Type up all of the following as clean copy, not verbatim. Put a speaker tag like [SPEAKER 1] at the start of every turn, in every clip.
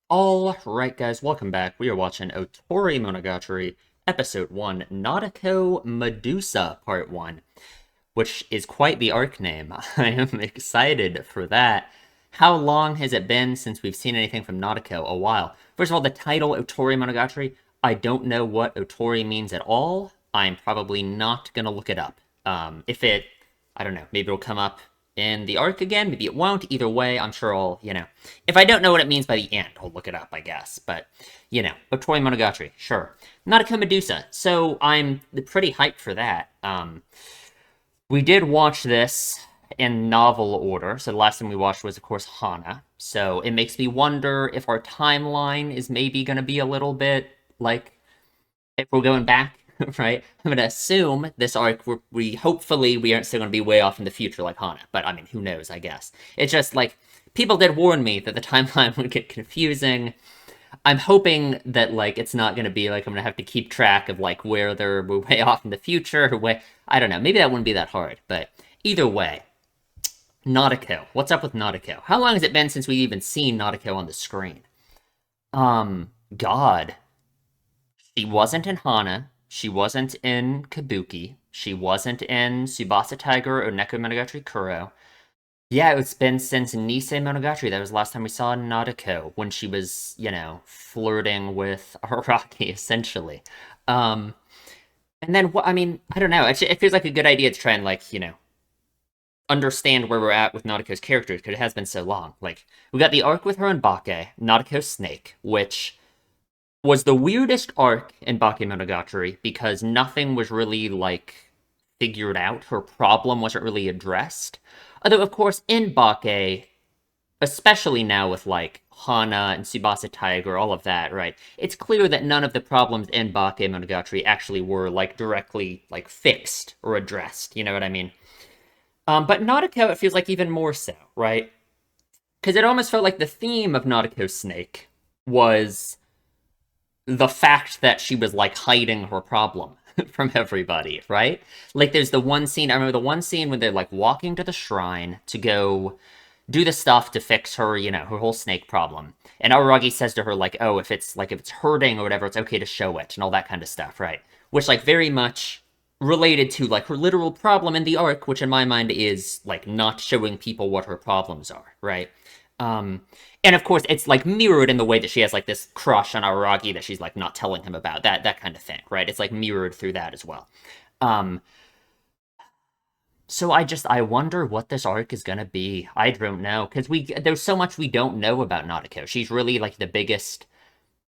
[SPEAKER 1] Alright guys, welcome back. We are watching Otorimonogatari, Episode 1, Nadeko Medusa, Part 1, which is quite the arc name. I am excited for that. How long has it been since we've seen anything from Nadeko? A while. First of all, the title, Otorimonogatari, I don't know what Otori means at all. I'm probably not gonna look it up. If it, I don't know, maybe it'll come up in the arc again, maybe it won't. Either way, I'm sure I'll. If I don't know what it means by the end, I'll look it up, I guess. But, Otorimonogatari, sure. Nadeko Medusa, so I'm pretty hyped for that. We did watch this in novel order, so the last time we watched was, of course, Hana. So it makes me wonder if our timeline is maybe going to be a little bit like if we're going back, right? I'm going to assume this arc, we hopefully we aren't still going to be way off in the future like Hana, but I mean, who knows, I guess. It's just like, people did warn me that the timeline would get confusing. I'm hoping that, like, it's not going to be like I'm going to have to keep track of, like, where they're way off in the future, or way, I don't know, maybe that wouldn't be that hard, but either way, Nadeko. What's up with Nadeko? How long has it been since we've even seen Nadeko on the screen? God. She wasn't in Hana. She wasn't in Kabuki. She wasn't in Tsubasa Tiger or Neko Monogatari Kuro. Yeah, it's been since Nisei Monogatari. That was the last time we saw Nadeko, when she was, flirting with Araki, essentially. Um, and then, I mean, I don't know. It feels like a good idea to try and, like, understand where we're at with Nadeko's characters, because it has been so long. Like, we got the arc with her and Bake, Nadeko Snake, which was the weirdest arc in Bakemonogatari because nothing was really, like, figured out. Her problem wasn't really addressed. Although, of course, in Bake, especially now with, like, Hana and Tsubasa Tiger, all of that, right? It's clear that none of the problems in Bakemonogatari actually were, like, directly, like, fixed or addressed. You know what I mean? But Nautico, it feels like even more so, right? Because it almost felt like the theme of Nautico's Snake was the fact that she was, like, hiding her problem from everybody, right? Like, there's the one scene, I remember the one scene when they're, like, walking to the shrine to go do the stuff to fix her, her whole snake problem. And Araragi says to her, like, oh, if it's hurting or whatever, it's okay to show it, and all that kind of stuff, right? Which, like, very much related to, like, her literal problem in the arc, which in my mind is, like, not showing people what her problems are, right? Um, and of course, it's, like, mirrored in the way that she has, like, this crush on Araragi that she's, like, not telling him about, that kind of thing, right? It's, like, mirrored through that as well. Um, so I wonder what this arc is gonna be. I don't know, because there's so much we don't know about Nadeko. She's really, like, the biggest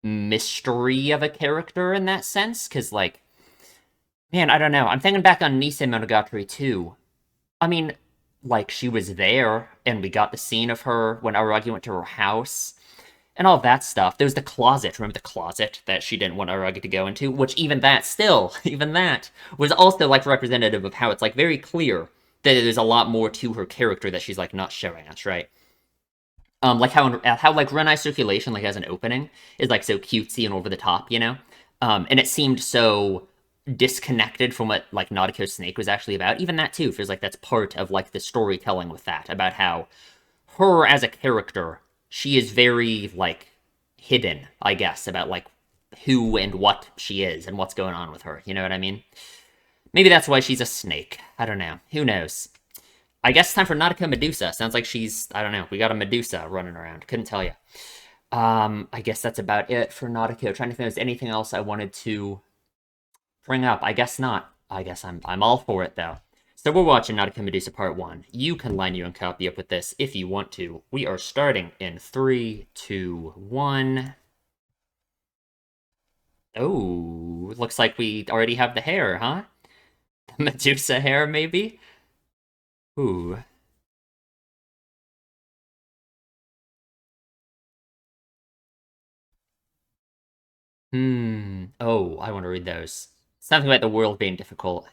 [SPEAKER 1] mystery of a character in that sense. Because, like, man, I don't know. I'm thinking back on Nisei Monogatari too. I mean, like, she was there, and we got the scene of her when Aragi went to her house and all that stuff. There was the closet. Remember the closet that she didn't want Aragi to go into? Which even that still, even that was also, like, representative of how it's, like, very clear that there's a lot more to her character that she's, like, not showing us, right? Like how like Renai Circulation, like, has an opening is, like, so cutesy and over the top, you know. And it seemed so disconnected from what, like, Nautico's Snake was actually about. Even that too feels like that's part of, like, the storytelling with that, about how her as a character, she is very, like, hidden, I guess, about, like, who and what she is and what's going on with her. You know what I mean? Maybe that's why she's a snake. I don't know. Who knows? I guess it's time for Nautica Medusa. Sounds like she's, I don't know, we got a Medusa running around. Couldn't tell you. I guess that's about it for Nautica. Trying to think if there's anything else I wanted to bring up. I guess not. I guess I'm all for it though. So we're watching Nautica Medusa Part 1. You can line your own copy up with this if you want to. We are starting in 3, 2, 1. Oh, looks like we already have the hair, huh? Medusa hair, maybe? Ooh. Oh, I want to read those. Something about the world being difficult.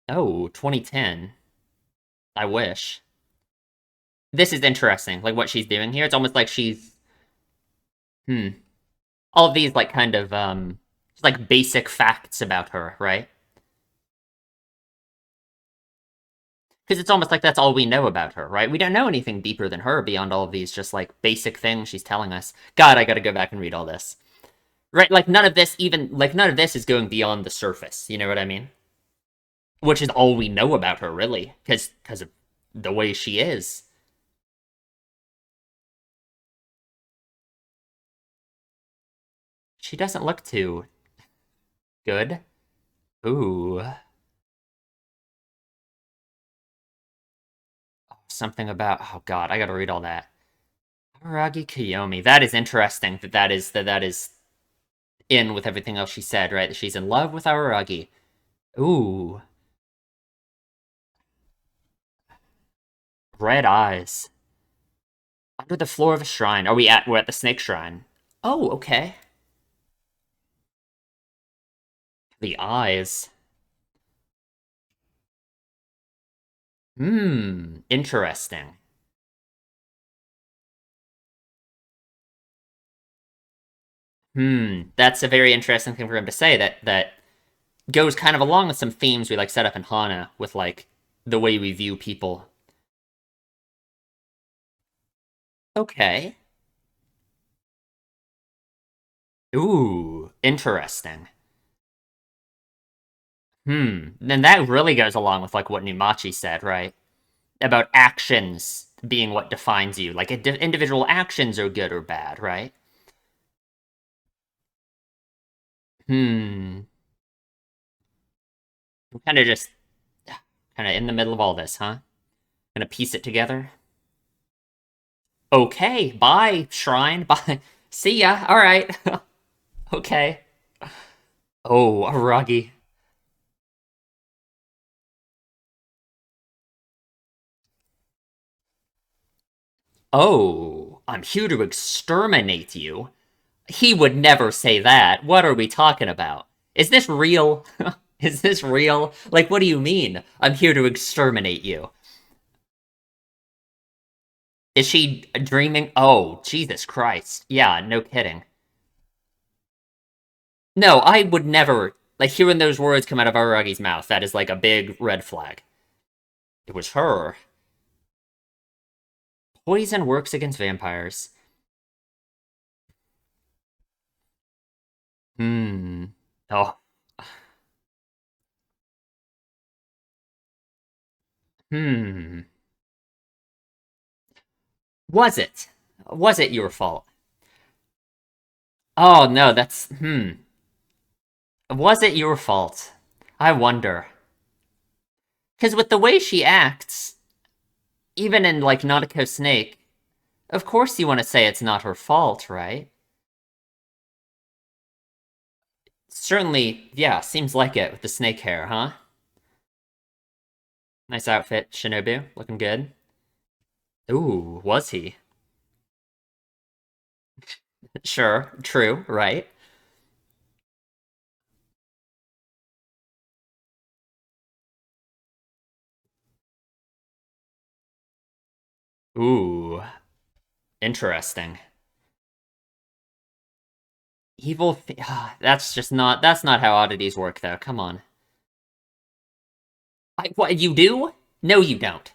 [SPEAKER 1] Oh, 2010. I wish. This is interesting, like, what she's doing here. It's almost like she's, hmm. All of these, like, kind of, just, like, basic facts about her, right? Because it's almost like that's all we know about her, right? We don't know anything deeper than her beyond all of these just like basic things she's telling us. God, I gotta go back and read all this. Right, like none of this is going beyond the surface, you know what I mean? Which is all we know about her, really, because of the way she is. She doesn't look too good. Ooh, something about oh god, I gotta read all that. Aragi Kiyomi. That is interesting. That is in with everything else she said, right? That she's in love with Aragi. Ooh, red eyes under the floor of a shrine. We're at the snake shrine? Oh, okay. The eyes. Interesting. That's a very interesting thing for him to say. That goes kind of along with some themes we like set up in Hana with like the way we view people. Okay. Ooh, interesting. Then that really goes along with like what Numachi said, right? About actions being what defines you. Like individual actions are good or bad, right? Hmm. I'm kind of just kind of in the middle of all this, huh? Gonna piece it together. Okay, bye, shrine. Bye. See ya. All right. Okay. Oh, Aragi. Oh, I'm here to exterminate you. He would never say that. What are we talking about? Is this real? Is this real? Like, what do you mean? I'm here to exterminate you. Is she dreaming? Oh, Jesus Christ. Yeah, no kidding. No, I would never. Like, hearing those words come out of Aragi's mouth, that is like a big red flag. It was her. Poison works against vampires. Hmm. Oh. Hmm. Was it? Was it your fault? Oh no, that's Was it your fault? I wonder. Because with the way she acts, even in like Nautico Snake, of course you want to say it's not her fault, right? Certainly, yeah, seems like it with the snake hair, huh? Nice outfit, Shinobu, looking good. Ooh, was he? Sure, true, right? Ooh, interesting. That's just not. That's not how oddities work, though. Come on. What you do? No, you don't.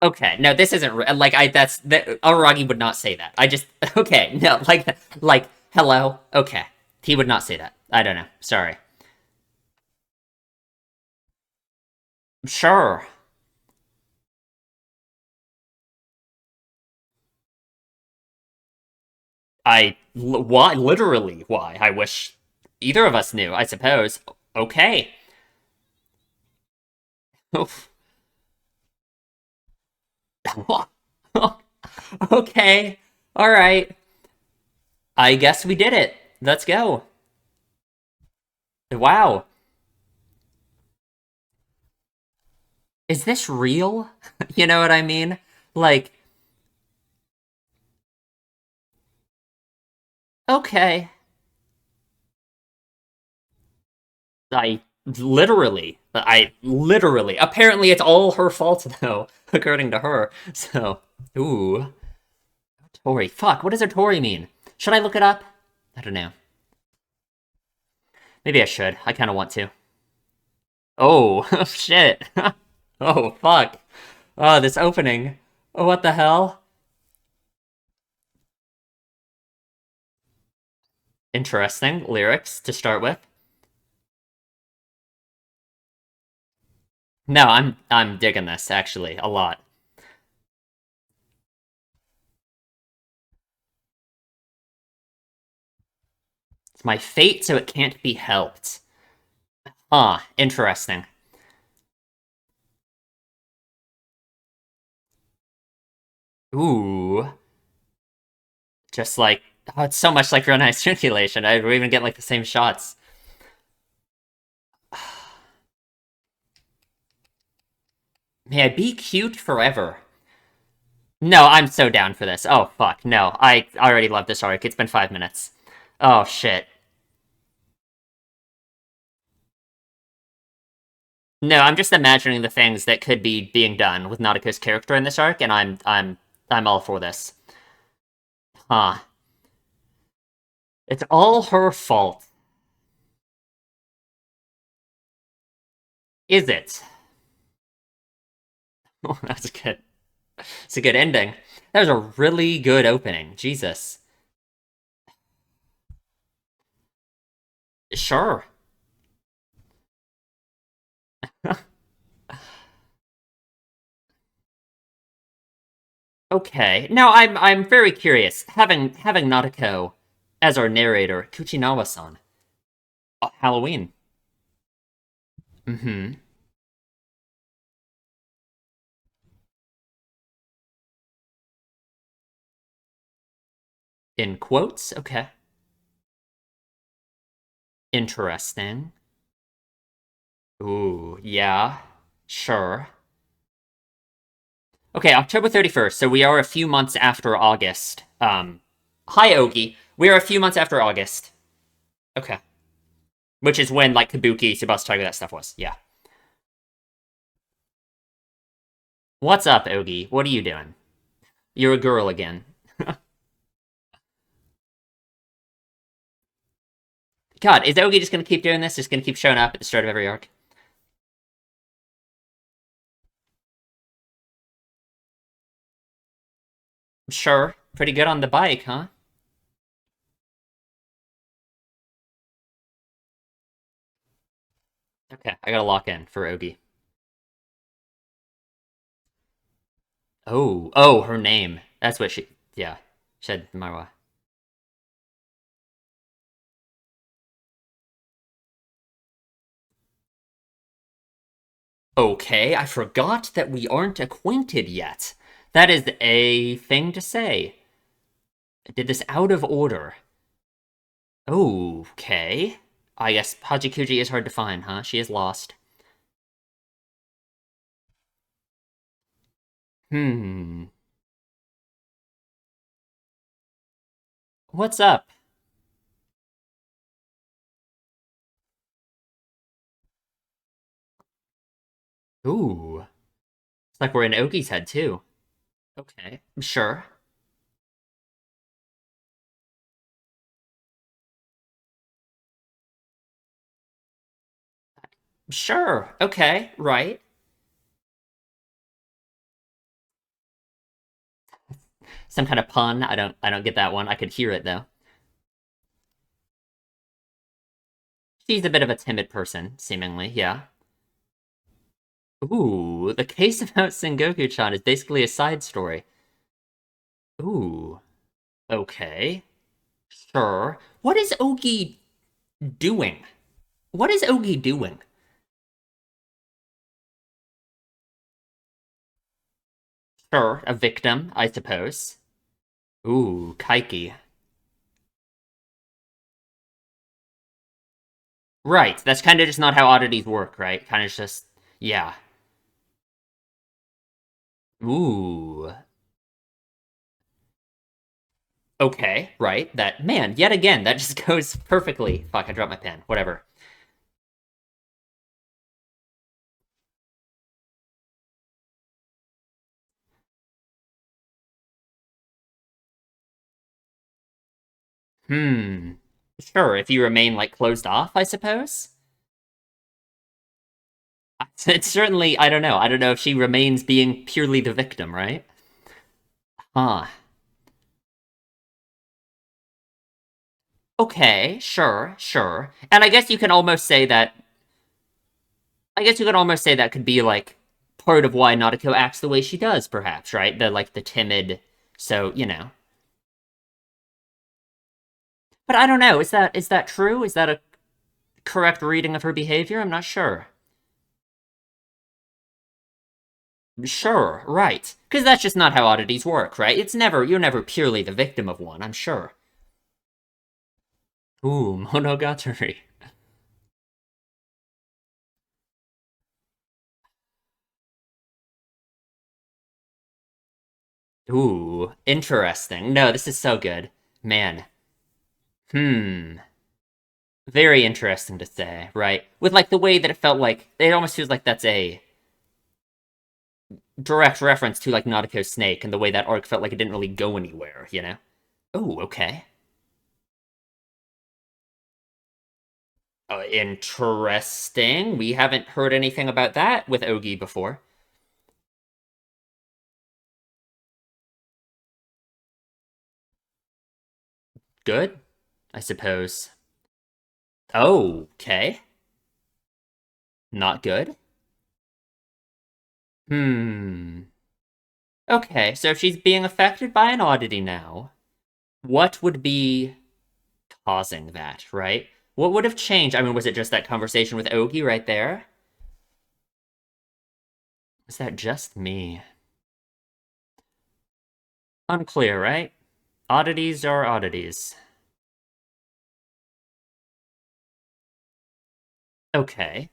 [SPEAKER 1] Okay, no, this isn't like I. That's that. Aragi would not say that. I just okay. No, like hello. Okay, he would not say that. I don't know. Sorry. Sure. Why? Literally, why? I wish either of us knew. I suppose. Okay. Oof. Okay. All right. I guess we did it. Let's go. Wow. Is this real? You know what I mean? Like, okay. Apparently it's all her fault though, according to her. So, ooh. Tori. Fuck, what does a Tori mean? Should I look it up? I don't know. Maybe I should. I kind of want to. Oh, shit. Oh, fuck. Oh, this opening. Oh, what the hell? Interesting lyrics to start with. No, I'm digging this actually a lot. It's my fate, so it can't be helped. Ah, interesting. Ooh, just like oh, it's so much like real nice circulation. I we even get like the same shots. May I be cute forever? No, I'm so down for this. Oh fuck, no. I already love this arc. It's been 5 minutes. Oh shit. No, I'm just imagining the things that could be being done with Nadeko's character in this arc, and I'm all for this. Huh. It's all her fault. Is it? Oh, that's good. It's a good ending. That was a really good opening. Jesus. Sure. Okay. Now I'm very curious. Having Nadeko as our narrator, Kuchinawa-san. Halloween. Mm-hmm. In quotes? Okay. Interesting. Ooh, yeah. Sure. Okay, October 31st. So we are a few months after August. Hi Ogi. We are a few months after August. Okay. Which is when like Kabuki, Tsubasa Tiger, that stuff was. Yeah. What's up, Ogi? What are you doing? You're a girl again. God, is Ogi just gonna keep doing this? Just gonna keep showing up at the start of every arc? Sure. Pretty good on the bike, huh? Okay, I gotta lock in for Ogi. Oh, her name. That's what she. Yeah, said Marwa. Okay, I forgot that we aren't acquainted yet. That is a thing to say. I did this out of order. Okay. I guess Hachikuji is hard to find, huh? She is lost. Hmm. What's up? Ooh. It's like we're in Oki's head, too. Okay. Sure. Sure. Okay. Right. Some kind of pun. I don't get that one. I could hear it though. She's a bit of a timid person, seemingly, yeah. Ooh, the case about Sengoku-chan is basically a side story. Ooh. Okay. Sure. What is Ogi doing? What is Ogi doing? Sure, a victim, I suppose. Ooh, Kaiki. Right, that's kind of just not how oddities work, right? Kind of just, yeah. Ooh. Okay, right. That, man, yet again, that just goes perfectly. Fuck, I dropped my pen. Whatever. Hmm. Sure, if you remain, like, closed off, I suppose? It's certainly, I don't know. I don't know if she remains being purely the victim, right? Huh. Okay, sure, sure. And I guess you can almost say that could be like part of why Nadeko acts the way she does, perhaps, right? The timid, so, you know. But I don't know. Is that true? Is that a correct reading of her behavior? I'm not sure. Sure, right. Because that's just not how oddities work, right? You're never purely the victim of one, I'm sure. Ooh, Monogatari. Ooh, interesting. No, this is so good. Man. Hmm. Very interesting to say, right? With like the way that it felt like it almost feels like that's a direct reference to like Nautico's snake and the way that arc felt like it didn't really go anywhere, you know? Oh, okay. Interesting. We haven't heard anything about that with Ogi before. Good, I suppose. Oh, okay. Not good. Hmm. Okay, so if she's being affected by an oddity now, what would be causing that, right? What would have changed? I mean, was it just that conversation with Ogi right there? Was that just me? Unclear, right? Oddities are oddities. Okay.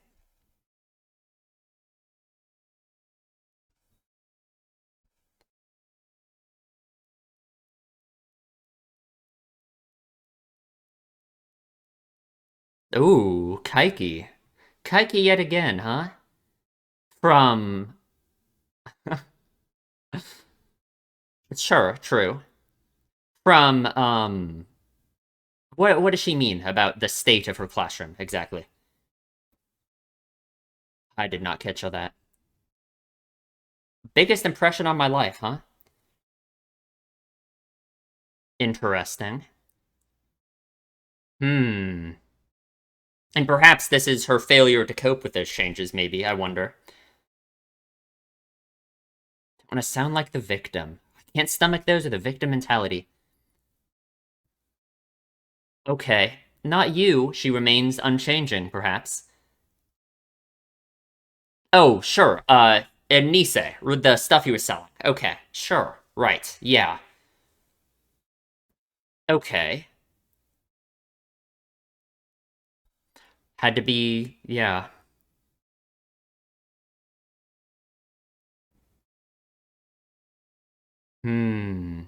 [SPEAKER 1] Ooh, Kaiki. Kaiki yet again, huh? From... Sure, true. From, what does she mean about the state of her classroom, exactly? I did not catch all that. Biggest impression on my life, huh? Interesting. Hmm. And perhaps this is her failure to cope with those changes, maybe, I wonder. I want to sound like the victim. I can't stomach those or the victim mentality. Okay. Not you. She remains unchanging, perhaps. Oh, sure. And Nisei, the stuff he was selling. Okay, sure. Right. Yeah. Okay. Had to be, yeah. Hmm.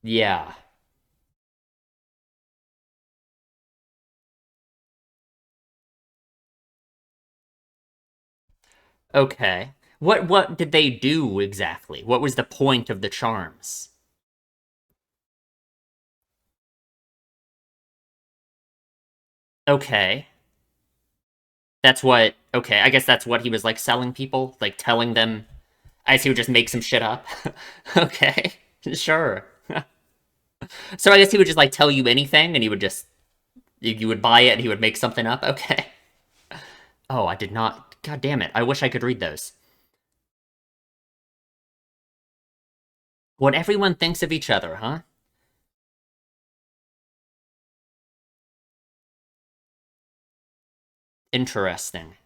[SPEAKER 1] Yeah. Okay. What did they do exactly? What was the point of the charms? Okay. That's what, okay, I guess that's what he was like selling people, like telling them. I guess he would just make some shit up. Okay. Sure. So I guess he would just like tell you anything and he would just you would buy it and he would make something up. Okay. Oh, I did not. God damn it. I wish I could read those. What everyone thinks of each other, huh? Interesting.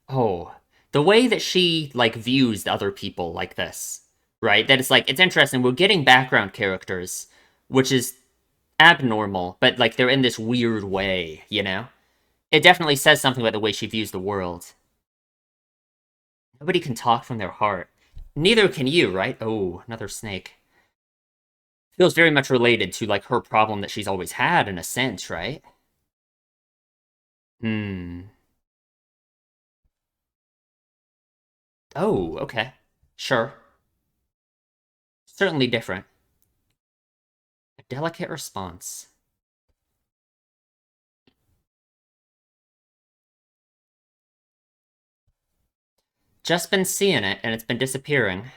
[SPEAKER 1] Oh, the way that she like views other people like this, right? That it's like it's interesting. We're getting background characters, which is abnormal, but like they're in this weird way, you know? It definitely says something about the way she views the world. Nobody can talk from their heart. Neither can you, right? Oh, another snake. Feels very much related to like her problem that she's always had in a sense, right? Hmm. Oh, okay. Sure. Certainly different. A delicate response. Just been seeing it, and it's been disappearing.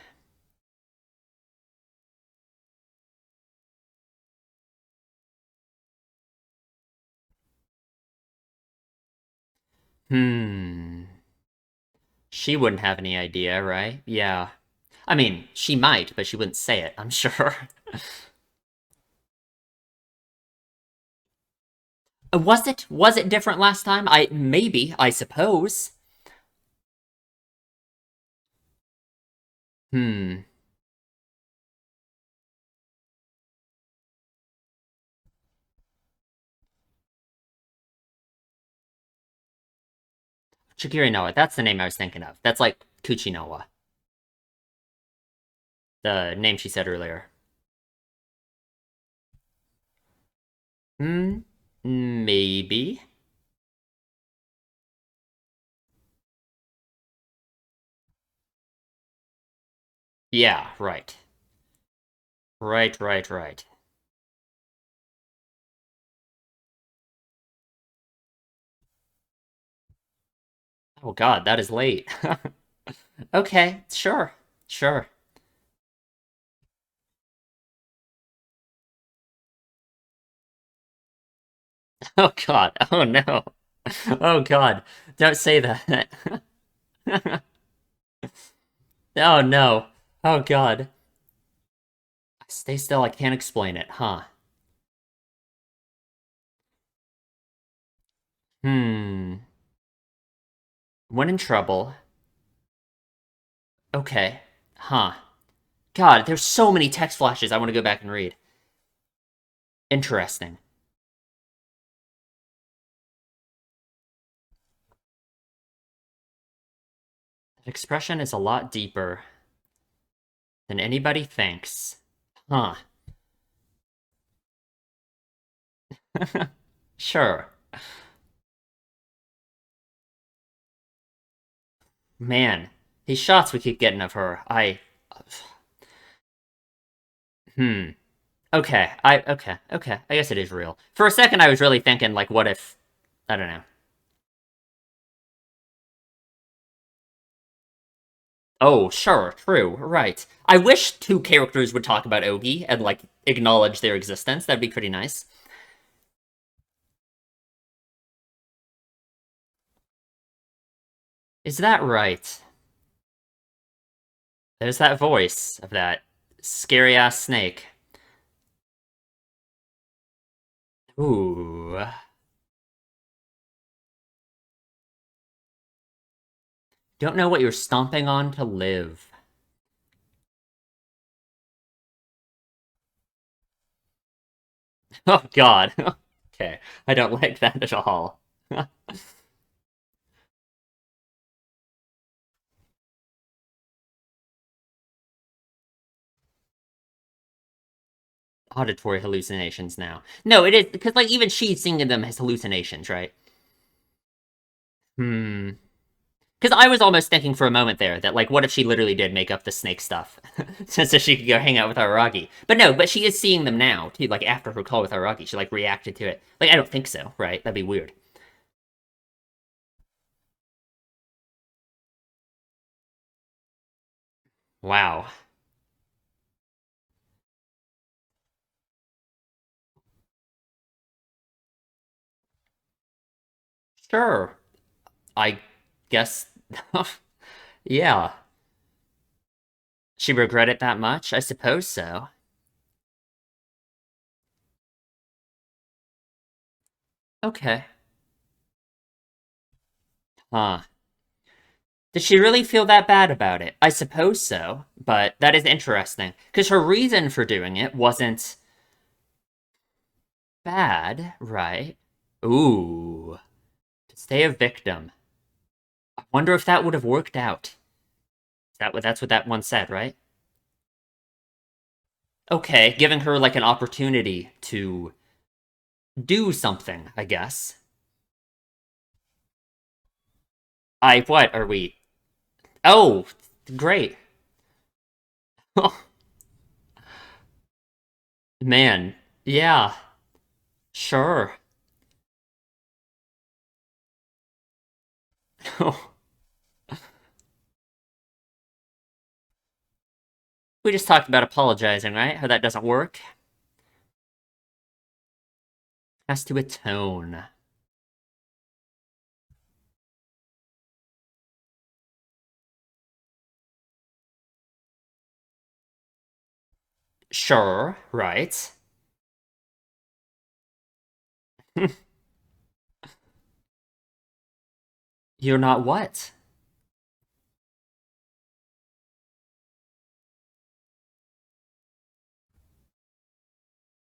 [SPEAKER 1] Hmm. She wouldn't have any idea, right? Yeah. I mean, she might, but she wouldn't say it, I'm sure. Was it different last time? I suppose. Hmm. Chikiri Noa, that's the name I was thinking of. That's like Kuchinowa, the name she said earlier. Hmm. Maybe. Yeah, right. Right, right, right. Oh god, that is late. Okay, sure. Sure. Oh god. Oh no. Oh god. Don't say that. Oh no. Oh god. Stay still, I can't explain it, huh? Hmm. When in trouble. Okay. Huh. God, there's so many text flashes I want to go back and read. Interesting. That expression is a lot deeper than anybody thinks. Huh. Sure. Man, these shots we keep getting of her, Hmm. Okay. I guess it is real. For a second, I was really thinking, like, what if... I don't know. Oh, sure, true, right. I wish two characters would talk about Ogi and, like, acknowledge their existence. That'd be pretty nice. Is that right? There's that voice of that scary-ass snake. Ooh. Don't know what you're stomping on to live. Oh, God. Okay, I don't like that at all. Auditory hallucinations now. No, it is, because, like, even she's singing them as hallucinations, right? Hmm. Because I was almost thinking for a moment there that, like, what if she literally did make up the snake stuff so she could go hang out with Araragi? But no, but she is seeing them now, too, like, after her call with Araragi. She, like, reacted to it. Like, I don't think so, right? That'd be weird. Wow. Sure. I guess. Yeah. She regret it that much? I suppose so. Okay. Huh. Did she really feel that bad about it? I suppose so, but that is interesting. Because her reason for doing it wasn't bad, right? Ooh. To stay a victim. I wonder if that would have worked out. That's what that one said, right? Okay, giving her like an opportunity to do something, I guess. What are we? Oh, great. Man, yeah, sure. We just talked about apologizing, right? How that doesn't work. Has to atone. Sure, right. You're not what?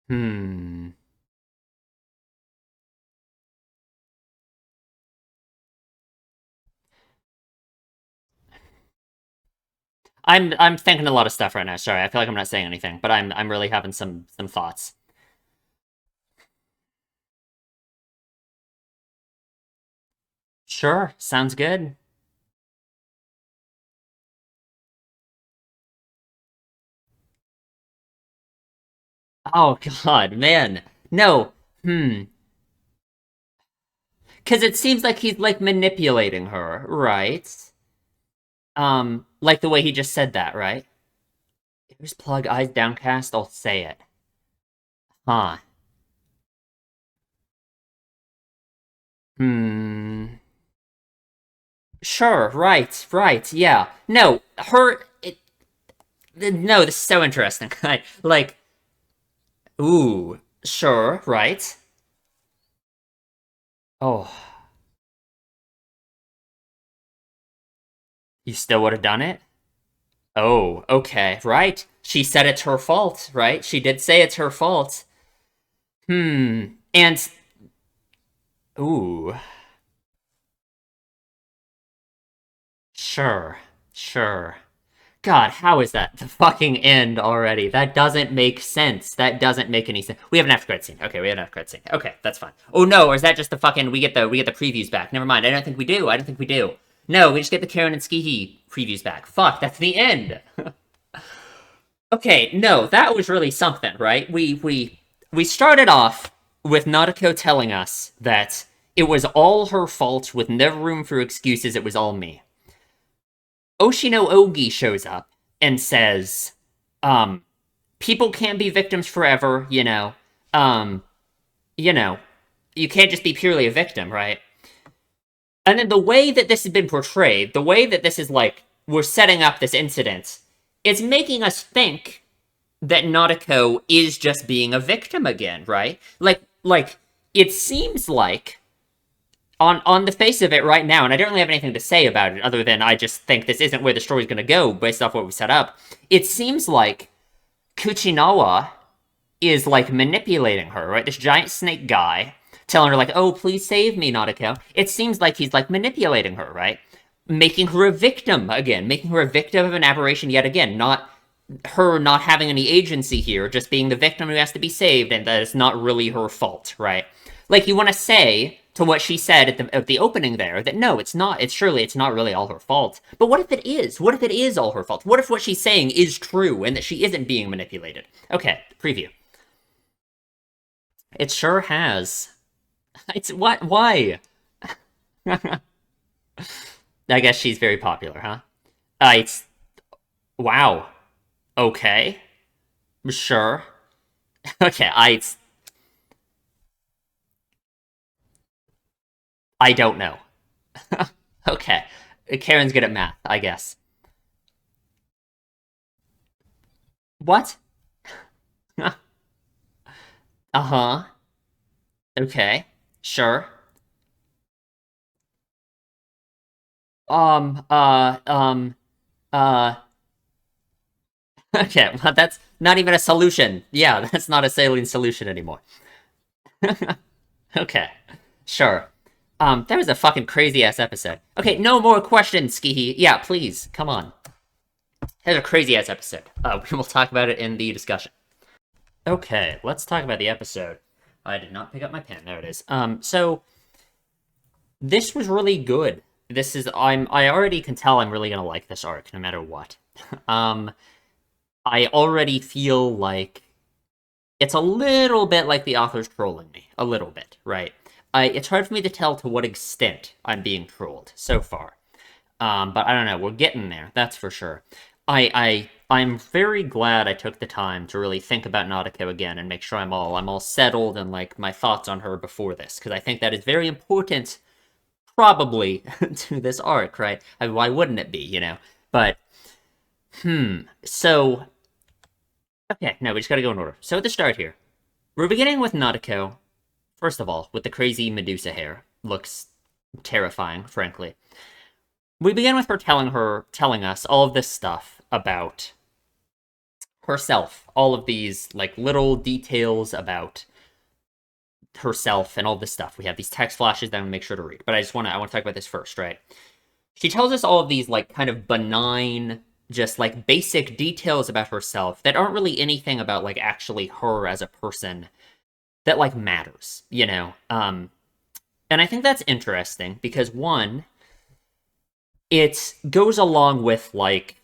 [SPEAKER 1] Hmm. I'm thinking a lot of stuff right now. Sorry, I feel like I'm not saying anything, but I'm really having some thoughts. Sure, sounds good. Oh God, man. No. Hmm. Because it seems like he's like manipulating her, right? Like the way he just said that, right? Ears plug, eyes downcast. I'll say it. Huh. Hmm. Sure. Right. Right. Yeah. No. Her. No. This is so interesting. Like. Ooh. Sure. Right. Oh. You still would have done it? Oh. Okay. Right. She said it's her fault. Right. She did say it's her fault. Hmm. And. Ooh. Sure. Sure. God, how is that the fucking end already? That doesn't make sense. That doesn't make any sense. We have an after credit scene. Okay, we have an after credit scene. Okay, that's fine. Oh no, or is that just the fucking we get the previews back? Never mind. I don't think we do. I don't think we do. No, we just get the Karen and Skihi previews back. Fuck, that's the end. Okay, no, that was really something, right? We started off with Nadeko telling us that it was all her fault with no room for excuses. It was all me. Oshino Ogi shows up and says, um, people can't be victims forever, Um, you know, you can't just be purely a victim, right? And then the way that this has been portrayed, the way that this is like we're setting up this incident, it's making us think that Nautico is just being a victim again, right? Like it seems like on the face of it right now, and I don't really have anything to say about it other than I just think this isn't where the story's going to go based off what we set up. It seems like Kuchinawa is like manipulating her, right? This giant snake guy telling her like, "Oh, please save me, Nautico." It seems like he's like manipulating her, right? Making her a victim again, making her a victim of an aberration yet again, not her not having any agency here, just being the victim who has to be saved, and that it's not really her fault, right? Like you want to say to what she said at the opening there that no, it's not. It's not really all her fault. But what if it is? What if it is all her fault? What if what she's saying is true and that she isn't being manipulated? Okay, preview. It sure has. It's what? Why? I guess she's very popular, huh? It's wow. Okay, sure. Okay, I don't know. Okay, Karen's good at math, I guess. What? Uh huh. Okay, sure. Um. Uh. Um. Uh. Okay, well, that's not even a solution. Yeah, that's not a saline solution anymore. Okay, sure. That was a fucking crazy ass episode. Okay, no more questions, Skihi. Yeah, please, come on. That was a crazy ass episode. We will talk about it in the discussion. Okay, let's talk about the episode. I did not pick up my pen. There it is. So this was really good. I already can tell I'm really gonna like this arc no matter what. um, I already feel like it's a little bit like the author's trolling me. A little bit, right? It's hard for me to tell to what extent I'm being trolled so far. But I don't know. We're getting there. That's for sure. I'm very glad I took the time to really think about Nadeko again and make sure I'm all settled and like my thoughts on her before this, because I think that is very important, probably, to this arc, right? I mean, why wouldn't it be, But so okay, no, we just gotta go in order. So at the start here, we're beginning with Nadeko. First of all, with the crazy Medusa hair, looks terrifying, frankly. We begin with telling us all of this stuff about herself, all of these like little details about herself and all this stuff. We have these text flashes that I'm gonna make sure to read, but I want to talk about this first, right? She tells us all of these like kind of benign, just like basic details about herself that aren't really anything about like actually her as a person that like matters, and I think that's interesting because one, it goes along with like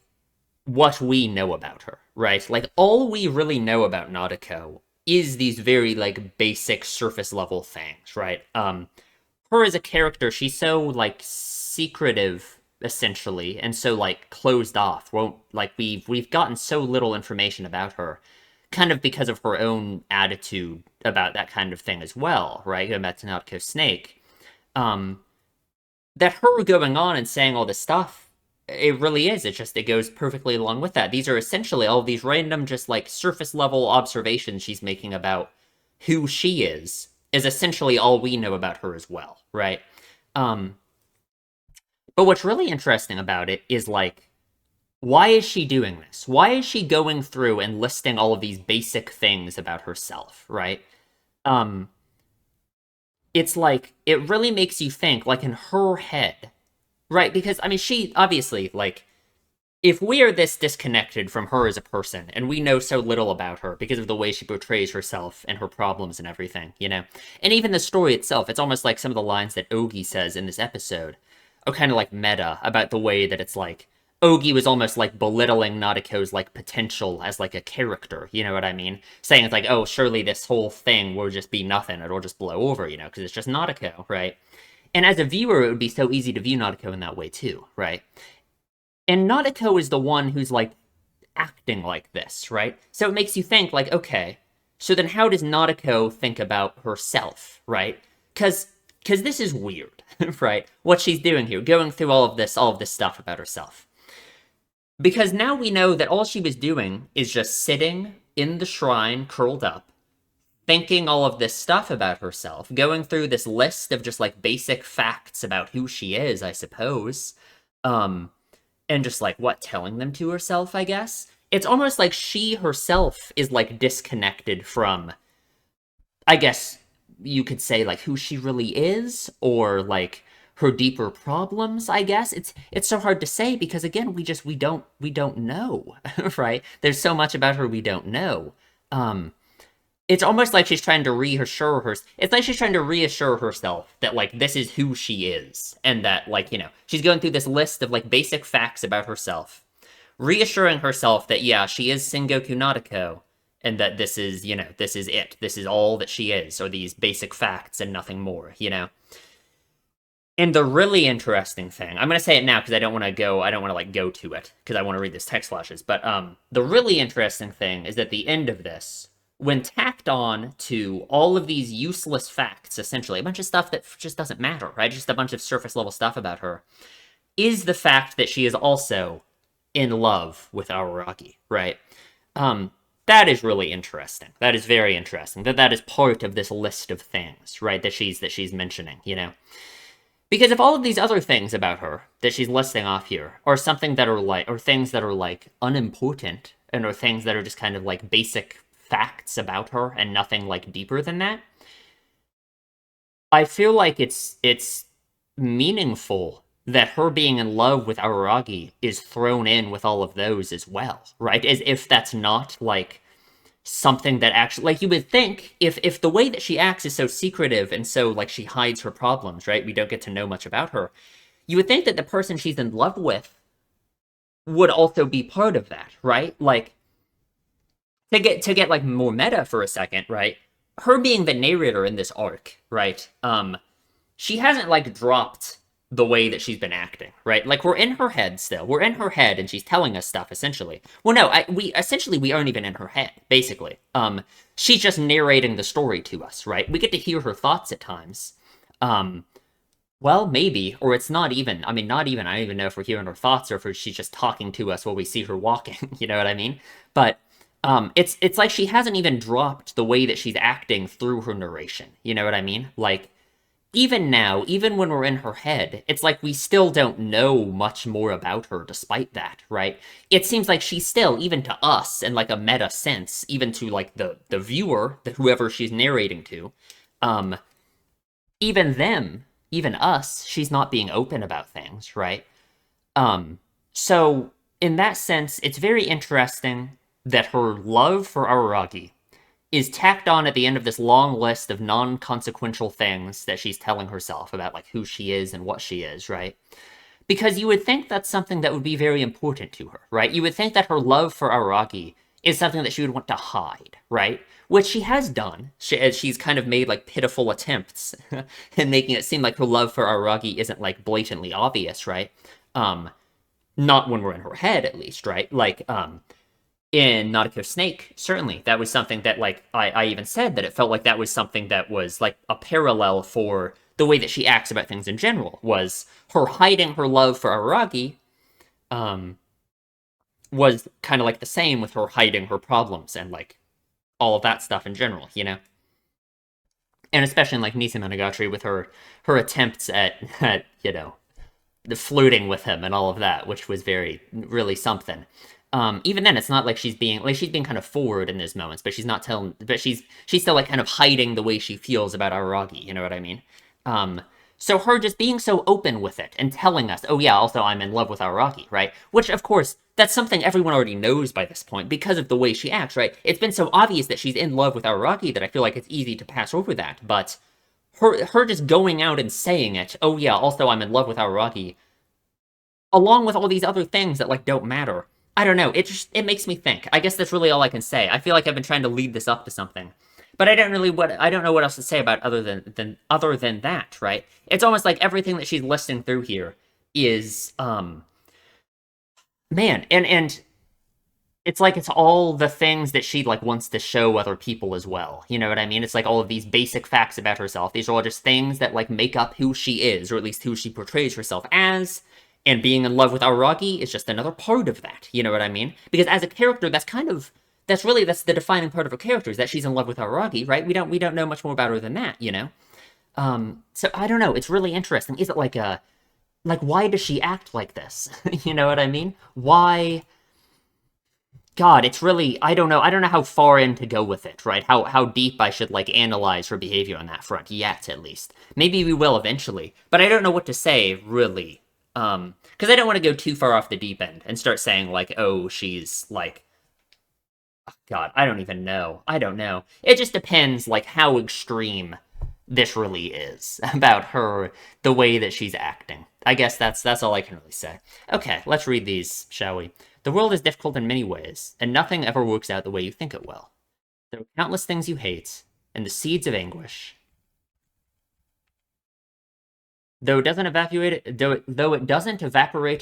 [SPEAKER 1] what we know about her, right? Like all we really know about Nadeko is these very like basic surface level things, right? Her as a character, she's so like secretive essentially and so like closed off. Won't like we've gotten so little information about her kind of because of her own attitude about that kind of thing as well, right? Going back to Nautico Snake. Um that her going on and saying all this stuff, it really is. It goes perfectly along with that. These are essentially all these random, just like surface level observations she's making about who she is essentially all we know about her as well, right? Um, but what's really interesting about it is like, why is she doing this? Why is she going through and listing all of these basic things about herself, right? Um, it's like, it really makes you think, like in her head, right? Because, I mean, she obviously, like, if we are this disconnected from her as a person and we know so little about her because of the way she portrays herself and her problems and everything, and even the story itself, it's almost like some of the lines that Ogi says in this episode are kind of like meta about the way that it's like Ogi was almost like belittling Nadeko's like potential as like a character, you know what I mean? Saying it's like, oh, surely this whole thing will just be nothing, it'll just blow over, because it's just Nadeko, right? And as a viewer, it would be so easy to view Nadeko in that way too, right? And Nadeko is the one who's like acting like this, right? So it makes you think like, okay, so then how does Nadeko think about herself, right? Because this is weird, right? What she's doing here, going through all of this stuff about herself. Because now we know that all she was doing is just sitting in the shrine, curled up, thinking all of this stuff about herself, going through this list of just like basic facts about who she is, I suppose. Um, and just like what telling them to herself, I guess. It's almost like she herself is like disconnected from, I guess you could say, like who she really is or like her deeper problems, I guess. It's so hard to say because again, we don't know, right? There's so much about her we don't know. Um it's almost like she's trying to reassure her. It's like she's trying to reassure herself that like this is who she is, and that like she's going through this list of like basic facts about herself, reassuring herself that yeah she is Sengoku Nadeko, and that this is this is it. This is all that she is, or these basic facts and nothing more. And the really interesting thing, I'm gonna say it now because I don't want to like go to it because I want to read this text flashes. But the really interesting thing is that the end of this, when tacked on to all of these useless facts, essentially a bunch of stuff that just doesn't matter, right? Just a bunch of surface level stuff about her, is the fact that she is also in love with Araragi, right? That is really interesting. That is very interesting. That is part of this list of things, right? That she's mentioning, because if all of these other things about her that she's listing off here are something that are like, or things that are like unimportant, and or things that are just kind of like basic facts about her and nothing like deeper than that, I feel like it's meaningful that her being in love with Araragi is thrown in with all of those as well, right? As if that's not like something that actually, like you would think, if the way that she acts is so secretive and so like she hides her problems, right? We don't get to know much about her. You would think that the person she's in love with would also be part of that, right? Like to get like more meta for a second, right? Her being the narrator in this arc, right? She hasn't like dropped the way that she's been acting, right? Like we're in her head still. We're in her head and she's telling us stuff essentially. Well, no, we aren't even in her head, basically. She's just narrating the story to us, right? We get to hear her thoughts at times. Um, well, maybe, or it's not even. I mean, not even. I don't even know if we're hearing her thoughts or if she's just talking to us while we see her walking. You know what I mean? But it's like she hasn't even dropped the way that she's acting through her narration. You know what I mean? Like even now, even when we're in her head, it's like we still don't know much more about her despite that, right? It seems like she's still, even to us, in like a meta sense, even to like the viewer, the whoever she's narrating to, um, even them, even us, she's not being open about things, right? Um, so in that sense, it's very interesting that her love for Araragi is tacked on at the end of this long list of non-consequential things that she's telling herself about like who she is and what she is, right? Because you would think that's something that would be very important to her, right? You would think that her love for Araki is something that she would want to hide, right? Which she has done. She's kind of made like pitiful attempts in making it seem like her love for Araki isn't like blatantly obvious, right? Um, not when we're in her head, at least, right? Like, in Nadeko Snake, certainly that was something that like I even said that it felt like that was something that was like a parallel for the way that she acts about things in general, was her hiding her love for Aragi um was kind of like the same with her hiding her problems and like all of that stuff in general, you know? And especially in like Nisa Monogatari with her attempts at the flirting with him and all of that, which was very really something. Even then, it's not like she's being kind of forward in those moments, but she's not telling, but she's still like kind of hiding the way she feels about Aragi. You know what I mean? Um, so her just being so open with it and telling us, oh yeah, also I'm in love with Aragi, right? Which of course that's something everyone already knows by this point because of the way she acts, right? It's been so obvious that she's in love with Aragi that I feel like it's easy to pass over that, but her just going out and saying it, oh yeah, also I'm in love with Aragi, along with all these other things that like don't matter. I don't know. It makes me think. I guess that's really all I can say. I feel like I've been trying to lead this up to something, but I don't know what else to say about other than that. Right? It's almost like everything that she's listing through here is man, and it's like it's all the things that she like wants to show other people as well. You know what I mean? It's like all of these basic facts about herself. These are all just things that like make up who she is, or at least who she portrays herself as. And being in love with Araki is just another part of that. You know what I mean? Because as a character, that's the defining part of her character is that she's in love with Araki, right? We don't know much more about her than that, you know. So I don't know. It's really interesting. Is it like why does she act like this? You know what I mean? Why? God, it's really I don't know. I don't know how far in to go with it, right? How deep I should like analyze her behavior on that front yet, at least. Maybe we will eventually, but I don't know what to say really. Because I don't want to go too far off the deep end and start saying like, oh, she's like, oh, God, I don't even know. I don't know. It just depends like how extreme this really is about her, the way that she's acting. I guess that's all I can really say. Okay, let's read these, shall we? The world is difficult in many ways, and nothing ever works out the way you think it will. There are countless things you hate, and the seeds of anguish. Though it doesn't evaporate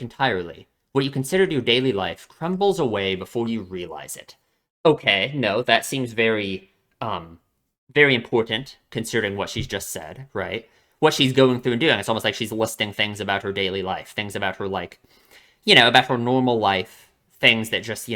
[SPEAKER 1] entirely, what you considered your daily life crumbles away before you realize it. Okay, no, that seems very important considering what she's just said, right? What she's going through and doing. It's almost like she's listing things about her daily life, things about her like, about her normal life, things that just,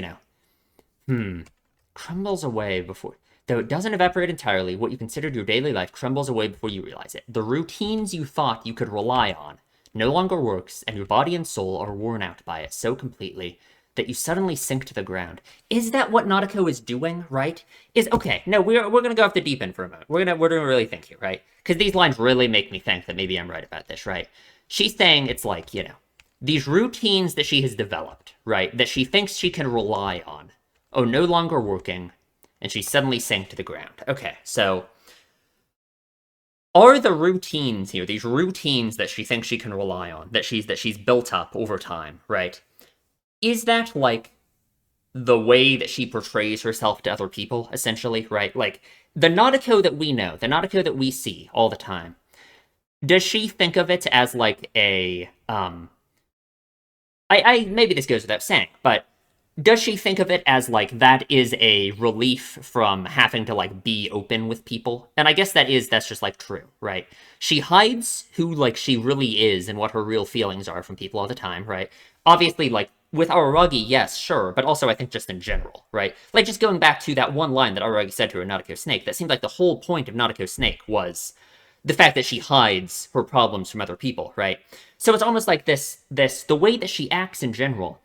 [SPEAKER 1] crumbles away before. Though it doesn't evaporate entirely, what you considered your daily life crumbles away before you realize it. The routines you thought you could rely on no longer works, and your body and soul are worn out by it so completely that you suddenly sink to the ground. Is that what Nadeko is doing, right? Is okay, no, we're gonna go off the deep end for a moment. We're gonna really think here, right? Because these lines really make me think that maybe I'm right about this, right? She's saying it's like, these routines that she has developed, right, that she thinks she can rely on, oh, no longer working, and she suddenly sank to the ground. Okay, so are the routines here, these routines that she thinks she can rely on, that she's built up over time, right? Is that like the way that she portrays herself to other people, essentially, right? Like the Nadeko that we know, the Nadeko that we see all the time, does she think of it as like a I maybe this goes without saying, but does she think of it as like that is a relief from having to like be open with people? And I guess that's just like true, right? She hides who like she really is and what her real feelings are from people all the time, right? Obviously, like with Araragi, yes, sure, but also I think just in general, right? Like just going back to that one line that Araragi said to her Nadeko Snake, that seemed like the whole point of Nadeko Snake was the fact that she hides her problems from other people, right? So it's almost like this the way that she acts in general,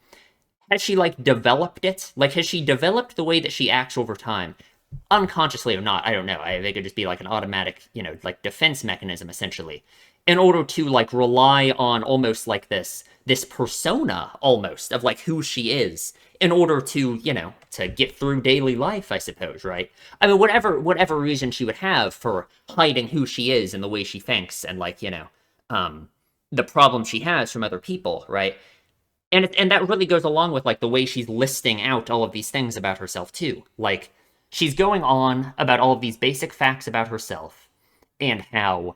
[SPEAKER 1] has she like developed it? Like has she developed the way that she acts over time? Unconsciously or not, I don't know. I think it could just be like an automatic, like defense mechanism essentially, in order to like rely on almost like this persona almost of like who she is in order to, to get through daily life, I suppose, right? I mean, whatever reason she would have for hiding who she is and the way she thinks and like, um the problem she has from other people, right? And that really goes along with like the way she's listing out all of these things about herself too. Like she's going on about all of these basic facts about herself and how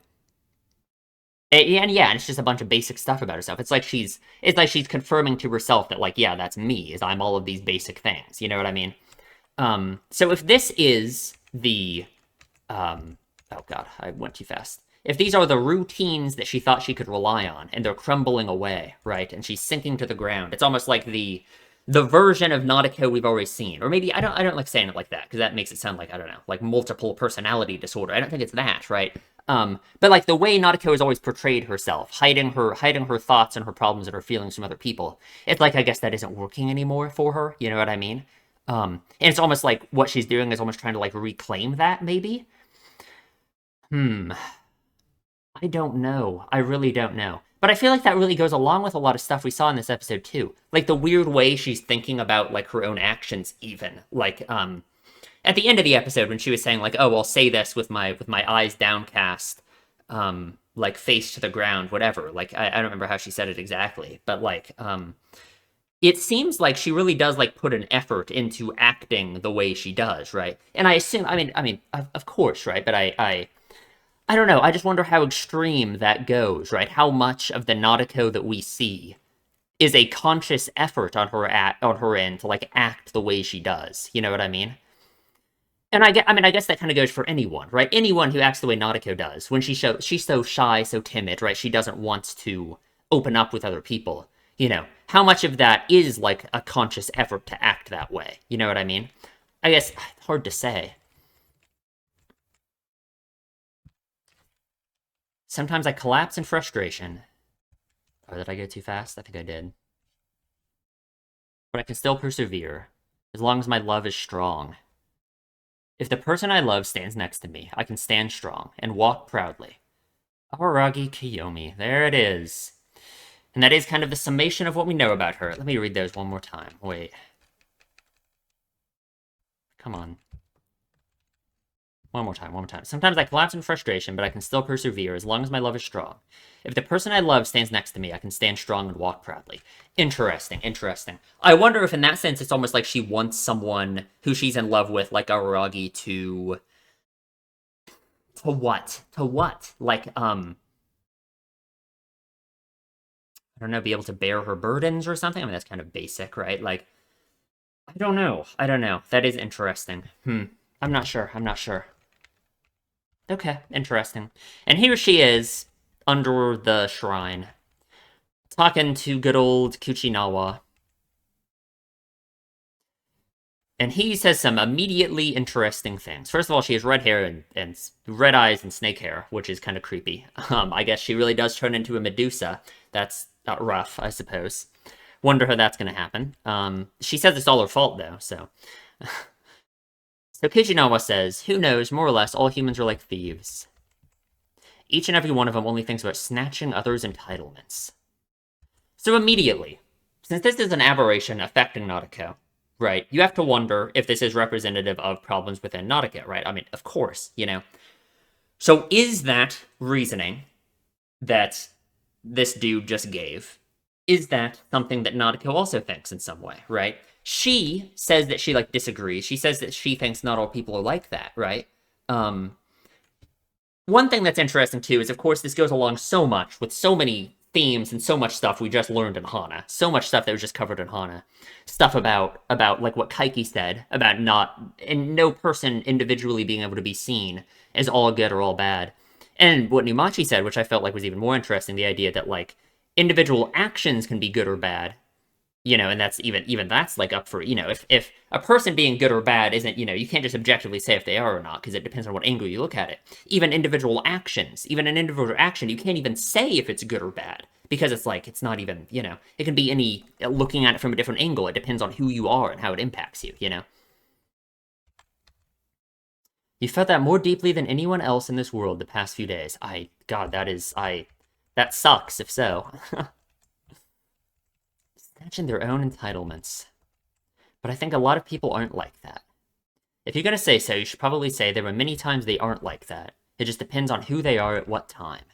[SPEAKER 1] and yeah, and it's just a bunch of basic stuff about herself. It's like she's confirming to herself that like yeah, that's me, is I'm all of these basic things. You know what I mean? So if this is the oh god, I went too fast. If these are the routines that she thought she could rely on, and they're crumbling away, right, and she's sinking to the ground, it's almost like the version of Nadeko we've always seen. Or maybe I don't like saying it like that, because that makes it sound like, I don't know, like multiple personality disorder. I don't think it's that, right? But like the way Nadeko has always portrayed herself, hiding her thoughts and her problems and her feelings from other people. It's like I guess that isn't working anymore for her. You know what I mean? And it's almost like what she's doing is almost trying to like reclaim that, maybe. Hmm. I don't know. I really don't know. But I feel like that really goes along with a lot of stuff we saw in this episode too. Like the weird way she's thinking about like her own actions even. Like at the end of the episode when she was saying like, "Oh, I'll say this with my eyes downcast, like face to the ground, whatever." Like I don't remember how she said it exactly, but like it seems like she really does like put an effort into acting the way she does, right? And I assume I mean of course, right? But I don't know. I just wonder how extreme that goes, right? How much of the Nautico that we see is a conscious effort on her end to like act the way she does. You know what I mean? And I guess that kind of goes for anyone, right? Anyone who acts the way Nautico does, when she's so shy, so timid, right? She doesn't want to open up with other people. How much of that is like a conscious effort to act that way? You know what I mean? I guess hard to say. Sometimes I collapse in frustration. Or did I go too fast? I think I did. But I can still persevere, as long as my love is strong. If the person I love stands next to me, I can stand strong and walk proudly. Aragi Kiyomi, there it is. And that is kind of the summation of what we know about her. Let me read those one more time. Wait. Come on. One more time, one more time. Sometimes I collapse in frustration, but I can still persevere as long as my love is strong. If the person I love stands next to me, I can stand strong and walk proudly. Interesting, interesting. I wonder if in that sense it's almost like she wants someone who she's in love with, like Araragi, to what? To what? Like, I don't know, be able to bear her burdens or something? I mean, that's kind of basic, right? Like, I don't know. I don't know. That is interesting. I'm not sure. I'm not sure. Okay, interesting. And here she is under the shrine, talking to good old Kuchinawa. And he says some immediately interesting things. First of all, she has red hair and red eyes and snake hair, which is kind of creepy. I guess she really does turn into a Medusa. That's rough, I suppose. Wonder how that's going to happen. She says it's all her fault, though, so. So Kuchinawa says, "Who knows, more or less, all humans are like thieves. Each and every one of them only thinks about snatching others' entitlements." So immediately, since this is an aberration affecting Nautico, right, you have to wonder if this is representative of problems within Nautica, right? I mean, of course, So is that reasoning that this dude just gave, is that something that Nautica also thinks in some way, right? She says that she, like, disagrees. She says that she thinks not all people are like that, right? one thing that's interesting too is, of course, this goes along so much with so many themes and so much stuff we just learned in Hana. So much stuff that was just covered in Hana. Stuff about like what Kaiki said about not and no person individually being able to be seen as all good or all bad. And what Numachi said, which I felt like was even more interesting, the idea that like individual actions can be good or bad, and that's even that's like up for, if a person being good or bad isn't, you can't just objectively say if they are or not, because it depends on what angle you look at it. Even individual actions, even an individual action, you can't even say if it's good or bad, because it's like, it's not even, it can be any, looking at it from a different angle. It depends on who you are and how it impacts you. You felt that more deeply than anyone else in this world the past few days. God, that sucks if so. Imagine their own entitlements. But I think a lot of people aren't like that. If you're going to say so, you should probably say there were many times they aren't like that. It just depends on who they are at what time.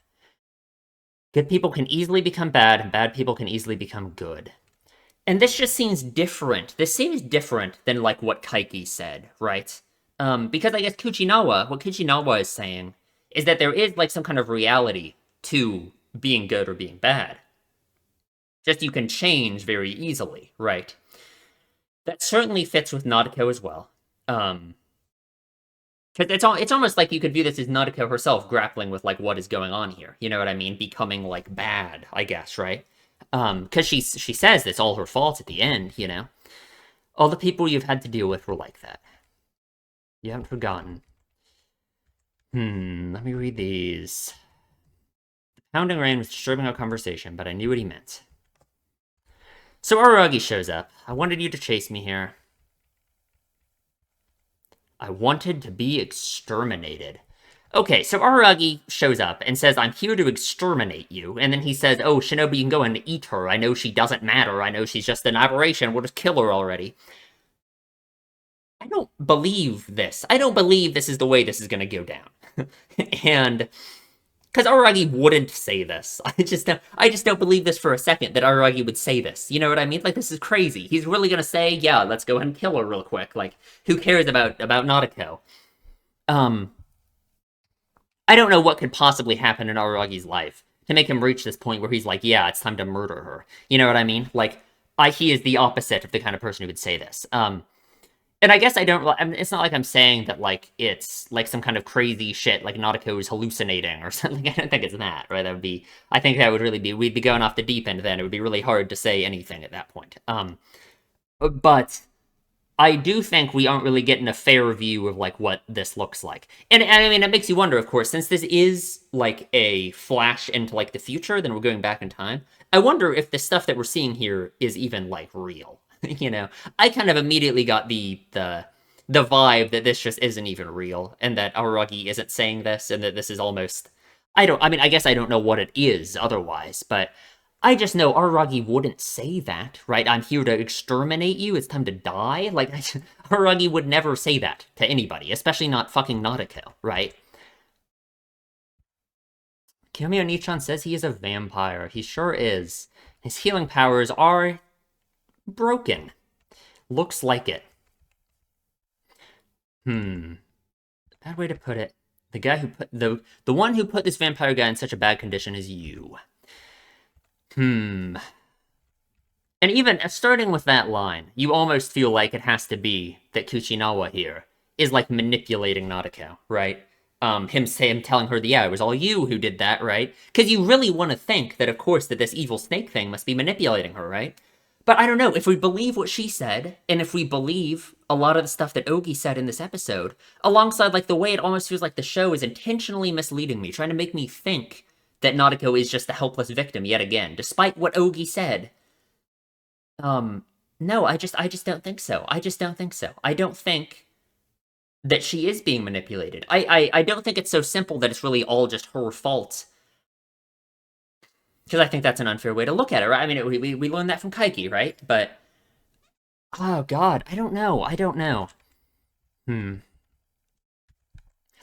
[SPEAKER 1] Good people can easily become bad, and bad people can easily become good. And this just seems different. This seems different than, like, what Kaiki said, right? Because I guess what Kuchinawa is saying is that there is, like, some kind of reality to being good or being bad. Just you can change very easily, right? That certainly fits with Nadeko as well. Because it's almost like you could view this as Nadeko herself grappling with, like, what is going on here. You know what I mean? Becoming, like, bad, I guess, right? Because she says it's all her fault at the end. All the people you've had to deal with were like that. You haven't forgotten. Let me read these. The pounding rain was disturbing our conversation, but I knew what he meant. So Araragi shows up. I wanted you to chase me here. I wanted to be exterminated. Okay, so Araragi shows up and says, I'm here to exterminate you. And then he says, oh, Shinobi, you can go and eat her. I know she doesn't matter. I know she's just an aberration. We'll just kill her already. I don't believe this. I don't believe this is the way this is going to go down. And because Araragi wouldn't say this. I just don't believe this for a second, that Araragi would say this. You know what I mean? Like, this is crazy. He's really gonna say, yeah, let's go ahead and kill her real quick. Like, who cares about Nadeko? I don't know what could possibly happen in Araragi's life to make him reach this point where he's like, yeah, it's time to murder her. You know what I mean? Like, he is the opposite of the kind of person who would say this. And I guess it's not like I'm saying that, like, it's, like, some kind of crazy shit, like Nadeko is hallucinating or something. I don't think it's that, right? I think that would really be, we'd be going off the deep end then. It would be really hard to say anything at that point. But I do think we aren't really getting a fair view of, like, what this looks like. And I mean, it makes you wonder, of course, since this is, like, a flash into, like, the future, then we're going back in time. I wonder if the stuff that we're seeing here is even, like, real. I kind of immediately got the vibe that this just isn't even real, and that Araragi isn't saying this, and that this is almost... I guess I don't know what it is otherwise, but I just know Araragi wouldn't say that, right? I'm here to exterminate you, it's time to die? Like, Araragi would never say that to anybody, especially not fucking Nadeko, right? Kiyomi Oni-chan says he is a vampire. He sure is. His healing powers are... broken. Looks like it. Bad way to put it. The guy who put the one who put this vampire guy in such a bad condition is you. And even starting with that line, you almost feel like it has to be that Kuchinawa here is, like, manipulating Nadeko, right? Him telling her, yeah, it was all you who did that, right? Because you really want to think that, of course, that this evil snake thing must be manipulating her, right? But I don't know, if we believe what she said, and if we believe a lot of the stuff that Ogi said in this episode, alongside, like, the way it almost feels like the show is intentionally misleading me, trying to make me think that Nadeko is just a helpless victim yet again, despite what Ogi said. No, I just don't think so. I just don't think so. I don't think that she is being manipulated. I don't think it's so simple that it's really all just her fault. Because I think that's an unfair way to look at it, right? I mean, we learned that from Kaiki, right? But, oh god, I don't know.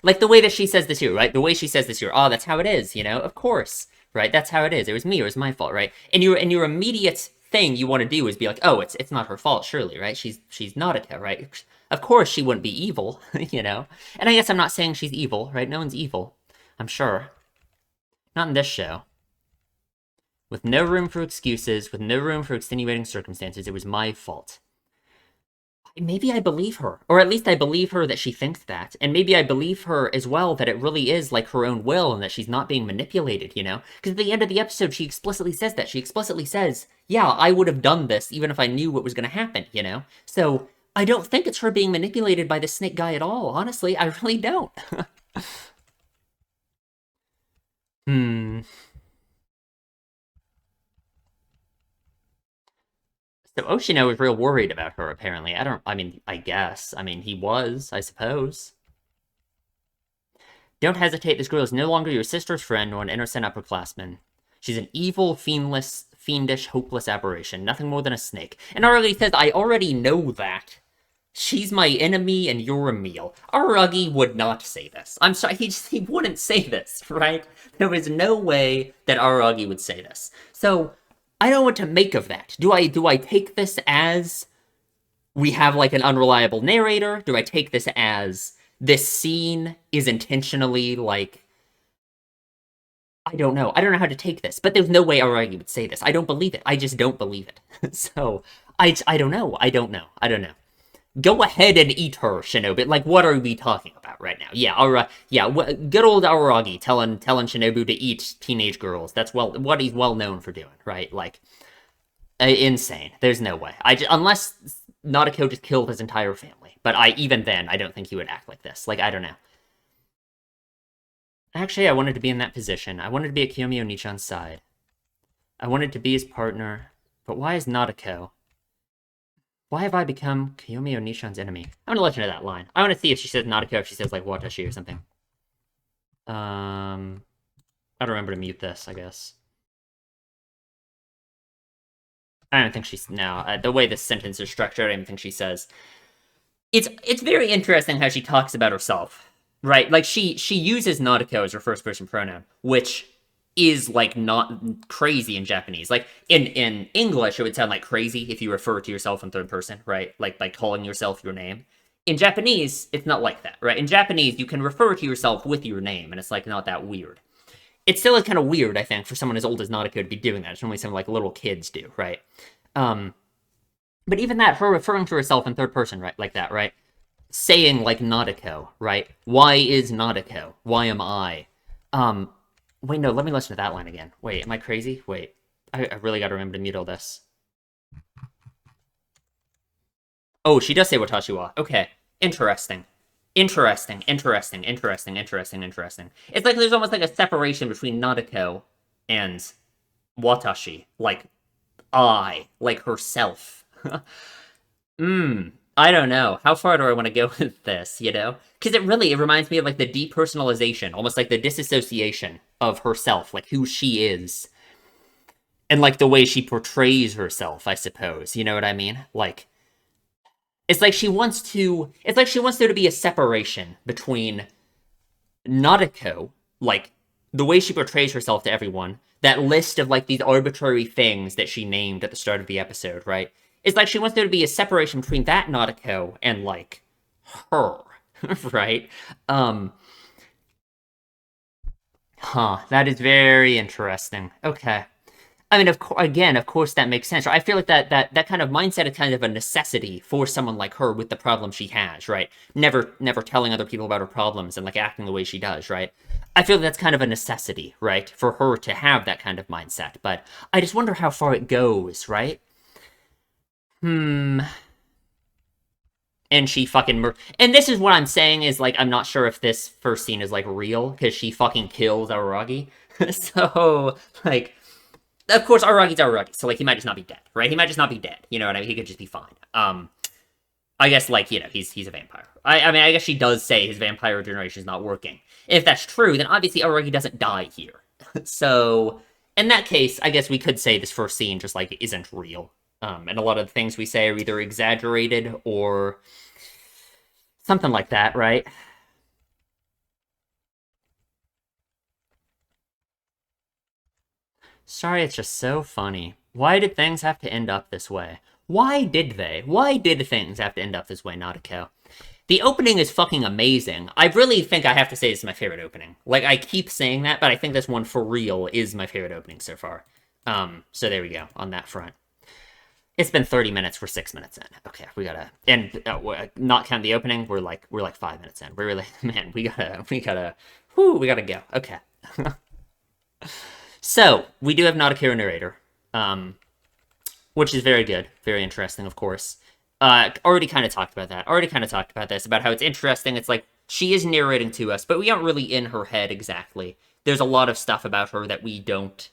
[SPEAKER 1] Like, the way that she says this here, right? The way she says this here, oh, that's how it is, of course, right? That's how it is. It was me, it was my fault, right? And your immediate thing you want to do is be like, oh, it's not her fault, surely, right? She's Nautica, right? Of course she wouldn't be evil, And I guess I'm not saying she's evil, right? No one's evil. I'm sure. Not in this show. With no room for excuses, with no room for extenuating circumstances, it was my fault. Maybe I believe her. Or at least I believe her that she thinks that. And maybe I believe her as well that it really is like her own will and that she's not being manipulated, you know? Because at the end of the episode, she explicitly says that. She explicitly says, yeah, I would have done this even if I knew what was going to happen, you know? So I don't think it's her being manipulated by the snake guy at all. Honestly, I really don't. Hmm. So Oshino was real worried about her, apparently. I mean, I guess. I mean, he was, I suppose. Don't hesitate, this girl is no longer your sister's friend or an innocent upperclassman. She's an evil, fiendish, hopeless aberration, nothing more than a snake. And Aragi says, I already know that. She's my enemy and you're a meal. Aragi would not say this. I'm sorry, he wouldn't say this, right? There is no way that Aragi would say this. So, I don't know what to make of that. Do I take this as we have like an unreliable narrator? Do I take this as this scene is intentionally like I don't know. I don't know how to take this, but there's no way Aragi would say this. I don't believe it. I just don't believe it. So I don't know. I don't know. I don't know. Go ahead and eat her, Shinobu. Like, what are we talking about right now? Yeah, good old Aragi telling Shinobu to eat teenage girls. That's what he's well known for doing, right? Like, insane. There's no way. Unless Nadeko just killed his entire family. But even then, I don't think he would act like this. Like, I don't know. Actually, I wanted to be in that position. I wanted to be at Kiyomi Oni-chan's side. I wanted to be his partner. But why is Nadeko? Why have I become Kiyomi Oni-chan's enemy? I'm gonna listen to that line. I want to see if she says Nadeko, if she says, like, Watashi or something. I don't remember to mute this, I guess. I don't think she's... No, the way this sentence is structured, I don't even think she says. It's very interesting how she talks about herself. Right, like she uses Nadeko as her first person pronoun, which is like not crazy in Japanese. Like in English, it would sound like crazy if you refer to yourself in third person, right? Like by calling yourself your name. In Japanese, it's not like that, right? In Japanese, you can refer to yourself with your name, and it's like not that weird. It's still like, kind of weird, I think, for someone as old as Nadeko to be doing that. It's normally something like little kids do, right? But even that, her referring to herself in third person, right, like that, right? Saying like Nadeko, right? Why is Nadeko? Why am I? Wait, no, let me listen to that line again. Wait, am I crazy? Wait, I really gotta remember to mute all this. Oh, she does say Watashi wa. Okay, interesting. Interesting. It's like there's almost like a separation between Nadeko and Watashi. Like, like herself. I don't know. How far do I want to go with this, you know? Because it reminds me of like the depersonalization, almost like the disassociation of herself, like who she is. And like the way she portrays herself, I suppose. You know what I mean? Like it's like she wants there to be a separation between Nadeko, like the way she portrays herself to everyone, that list of like these arbitrary things that she named at the start of the episode, right? It's like she wants there to be a separation between that Nadeko and like her, right? That is very interesting. Okay. I mean, of course, that makes sense. I feel like that kind of mindset is kind of a necessity for someone like her with the problem she has, right? Never telling other people about her problems and like acting the way she does, right? I feel that's kind of a necessity, right, for her to have that kind of mindset. But I just wonder how far it goes, right? And she fucking and this is what I'm saying is like I'm not sure if this first scene is like real because she fucking kills Aragi. So like of course, Aragi's Aragi, so like he might just not be dead, right? He might just not be dead. You know what I mean? He could just be fine. I guess like he's a vampire. I mean I guess she does say his vampire regeneration is not working. If that's true, then obviously Aragi doesn't die here. So in that case, I guess we could say this first scene just like isn't real. And a lot of the things we say are either exaggerated or something like that, right? Sorry, it's just so funny. Why did things have to end up this way? Why did they? Why did things have to end up this way, Nadeko? The opening is fucking amazing. I really think I have to say it's my favorite opening. Like, I keep saying that, but I think this one for real is my favorite opening so far. So there we go on that front. It's been 30 minutes. We're 6 minutes in. Okay, we gotta, and not count the opening. We're like 5 minutes in. We're really, man. We gotta go. Okay. So we do have not a Kira narrator, which is very good, very interesting, of course. Already kind of talked about that. Already kind of talked about this, about how it's interesting. It's like she is narrating to us, but we aren't really in her head exactly. There's a lot of stuff about her that we don't.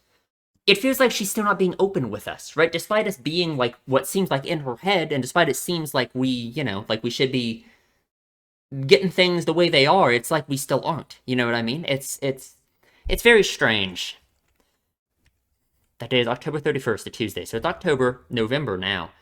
[SPEAKER 1] It feels like she's still not being open with us, right? Despite us being like what seems like in her head, and despite it seems like like we should be getting things the way they are, it's like we still aren't. You know what I mean? It's very strange. That day is October 31st, a Tuesday. So it's November now.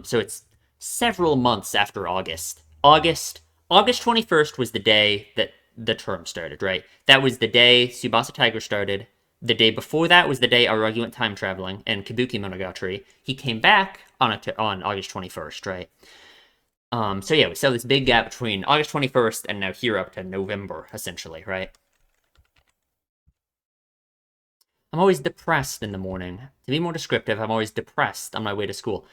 [SPEAKER 1] So it's several months after August. August 21st was the day that the term started, right? That was the day Tsubasa Tiger started. The day before that was the day Aragi went time traveling in Kabuki Monogatari. He came back on August 21st, right? So yeah, we saw this big gap between August 21st and now here up to November, essentially, right? I'm always depressed in the morning. To be more descriptive, I'm always depressed on my way to school.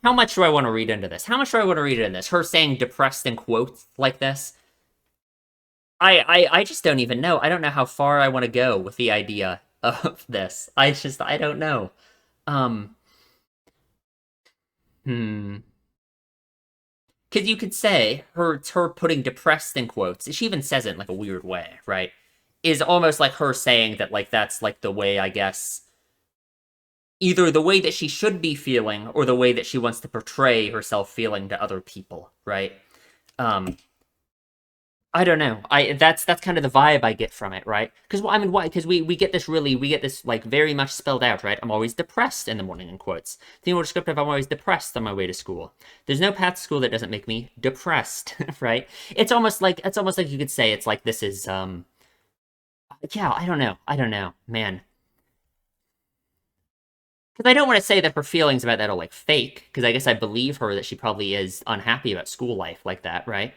[SPEAKER 1] How much do I want to read into this? How much do I want to read into this? Her saying depressed in quotes like this? I just don't even know. I don't know how far I want to go with the idea of this. I don't know. Um, hmm. Because you could say her putting depressed in quotes. She even says it in like a weird way, right? Is almost like her saying that like that's like the way, I guess, either the way that she should be feeling or the way that she wants to portray herself feeling to other people, right? Um, I don't know. That's kind of the vibe I get from it, right? Because well, I mean, why? Because we get this like very much spelled out, right? I'm always depressed in the morning in quotes. The more descriptive, I'm always depressed on my way to school. There's no path to school that doesn't make me depressed, right? It's almost like you could say it's like this is yeah. I don't know, man. Because I don't want to say that her feelings about that are like fake, because I guess I believe her that she probably is unhappy about school life like that, right?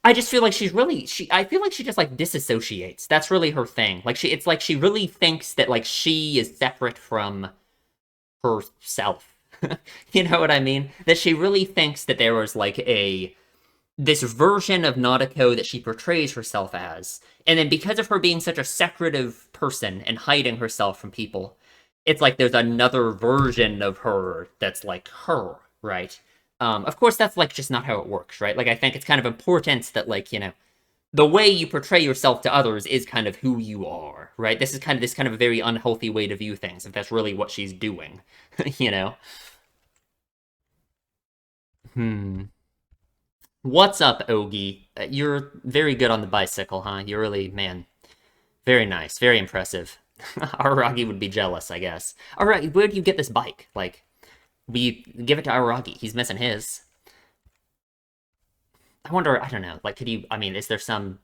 [SPEAKER 1] I just feel like I feel like she just like disassociates. That's really her thing. Like it's like she really thinks that like she is separate from herself. You know what I mean? That she really thinks that there was like this version of Nadeko that she portrays herself as. And then because of her being such a secretive person and hiding herself from people, it's like there's another version of her that's like her, right? Of course, that's like just not how it works, right? Like, I think it's kind of important that, like, the way you portray yourself to others is kind of who you are, right? This kind of a very unhealthy way to view things, if that's really what she's doing, you know? Hmm. What's up, Ogi? You're very good on the bicycle, huh? You're really, man, very nice, very impressive. Aragi would be jealous, I guess. Alright, where do you get this bike? Like, we give it to Aragi. He's missing his. I wonder, I don't know, like, I mean, is there some,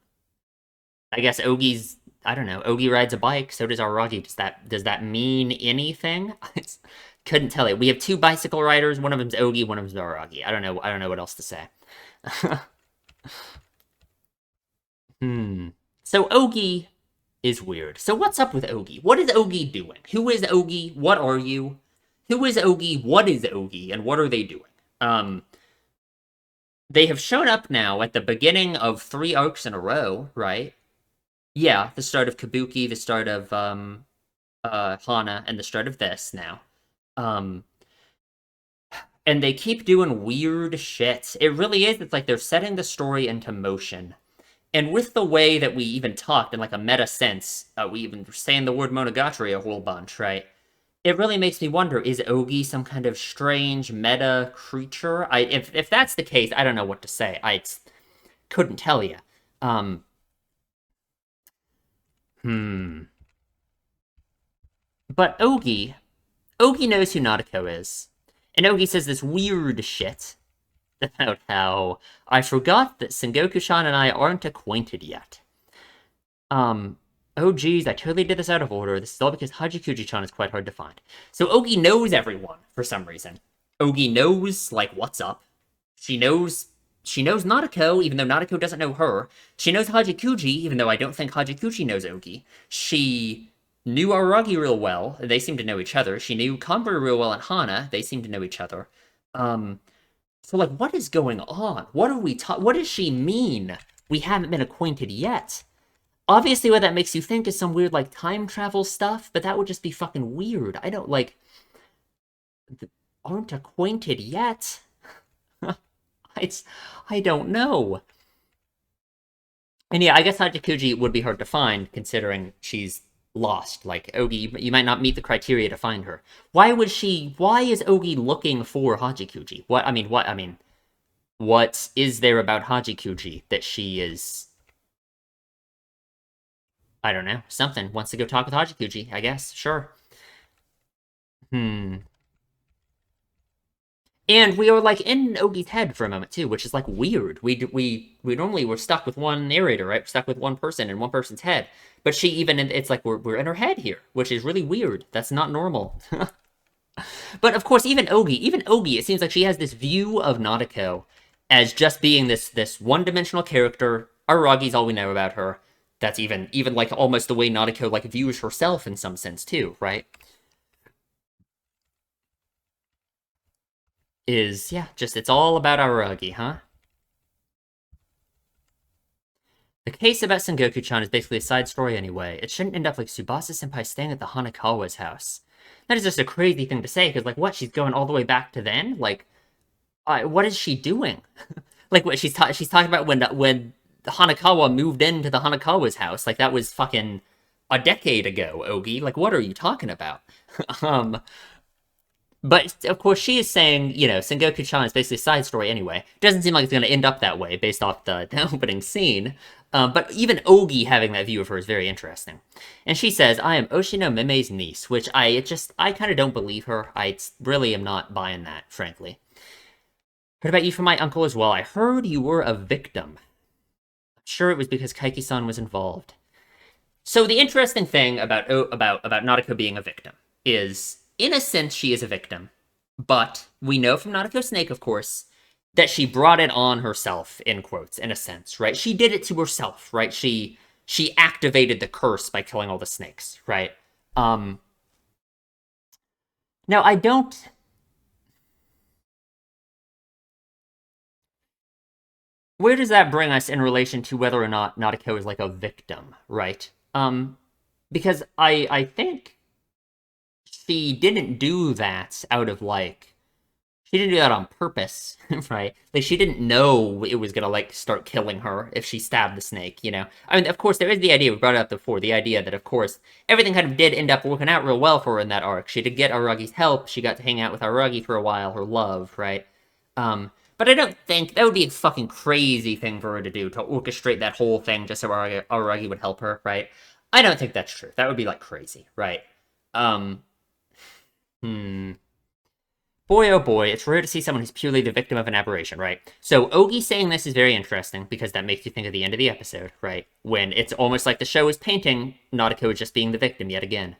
[SPEAKER 1] I guess I don't know, Ogi rides a bike, so does Aragi. Does that mean anything? Couldn't tell you. We have two bicycle riders, one of them's Ogi, one of them's Aragi. I don't know what else to say. Hmm. So Ogi is weird. So what's up with Ogi? What is Ogi doing? Who is Ogi? What are you? Who is Ogi? What is Ogi? And what are they doing? Um, they have shown up now at the beginning of 3 arcs in a row, right? Yeah, the start of Kabuki, the start of Hana, and the start of this now. Um, and they keep doing weird shit. It really is. It's like they're setting the story into motion. And with the way that we even talked in like a meta sense, we even were saying the word Monogatari a whole bunch, right? It really makes me wonder, is Ogi some kind of strange meta creature? If that's the case, I don't know what to say. I couldn't tell you. Um, hmm. But Ogi knows who Nadeko is. And Ogi says this weird shit about how I forgot that Sengoku-san and I aren't acquainted yet. Oh geez, I totally did this out of order. This is all because Hajikuji-chan is quite hard to find. So Ogi knows everyone for some reason. Ogi knows, like, what's up. She knows She knows Nadeko, even though Nadeko doesn't know her. She knows Hajikuji, even though I don't think Hajikuji knows Ogi. She knew Aragi real well. They seem to know each other. She knew Kanburu real well and Hana. They seem to know each other. Um, so, like, what is going on? What are we What does she mean? We haven't been acquainted yet. Obviously, what that makes you think is some weird, like, time travel stuff, but that would just be fucking weird. I don't, like, aren't acquainted yet. It's, I don't know. And yeah, I guess Hachikuji would be hard to find, considering she's lost. Like, Ogi, you might not meet the criteria to find her. Why is Ogi looking for Hachikuji? What is there about Hachikuji that she is, I don't know, something, wants to go talk with Hachikuji, I guess, sure. Hmm. And we are like in Ogi's head for a moment too, which is like weird. We normally we're stuck with one narrator, right? We're stuck with one person in one person's head. But she even it's like we're in her head here, which is really weird. That's not normal. But of course, even Ogi, it seems like she has this view of Nadeko as just being this one-dimensional character. Aragi's all we know about her. That's even like almost the way Nadeko like views herself in some sense too, right? Is yeah, just it's all about Aragi, huh? The case about Sengoku-chan is basically a side story anyway. It shouldn't end up like Tsubasa-senpai staying at the Hanakawa's house. That is just a crazy thing to say, because, like, what, she's going all the way back to then? Like, what is she doing? Like, what, she's talking about when the Hanakawa moved into the Hanakawa's house. Like, that was fucking a decade ago, Ogi. Like, what are you talking about? um, but of course, she is saying, Sengoku-chan is basically a side story anyway. Doesn't seem like it's going to end up that way based off the opening scene. But even Ogi having that view of her is very interesting. And she says, "I am Oshino Meme's niece," which I kind of don't believe her. I really am not buying that, frankly. Heard about you from my uncle as well. I heard you were a victim. I'm sure it was because Kaiki-san was involved. So the interesting thing about Nadeko being a victim is, in a sense, she is a victim, but we know from Nadeko Snake, of course, that she brought it on herself, in quotes, in a sense, right? She did it to herself, right? She activated the curse by killing all the snakes, right? Um, Now I don't. Where does that bring us in relation to whether or not Nadeko is like a victim, right? Because I think she didn't do that out of like she didn't do that on purpose, right? Like she didn't know it was gonna like start killing her if she stabbed the snake. I mean, of course, there is the idea we brought it up before, the idea that of course everything kind of did end up working out real well for her in that arc. She did get Aragi's help. She got to hang out with Aragi for a while, her love, right? But I don't think that would be a fucking crazy thing for her to do to orchestrate that whole thing just so Aragi would help her, right? I don't think that's true. That would be like crazy, right? Um, hmm. Boy, oh boy, it's rare to see someone who's purely the victim of an aberration, right? So Ogi saying this is very interesting because that makes you think of the end of the episode, right? When it's almost like the show is painting Nadeko just being the victim yet again.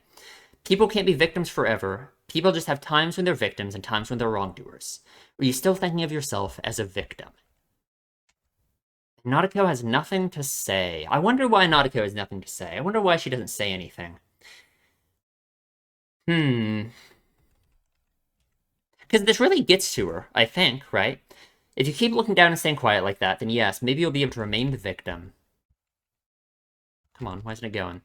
[SPEAKER 1] People can't be victims forever. People just have times when they're victims and times when they're wrongdoers. Are you still thinking of yourself as a victim? Nadeko has nothing to say. I wonder why Nadeko has nothing to say. I wonder why she doesn't say anything. Hmm. Because this really gets to her, I think, right? If you keep looking down and staying quiet like that, then yes, maybe you'll be able to remain the victim. Come on, why isn't it going?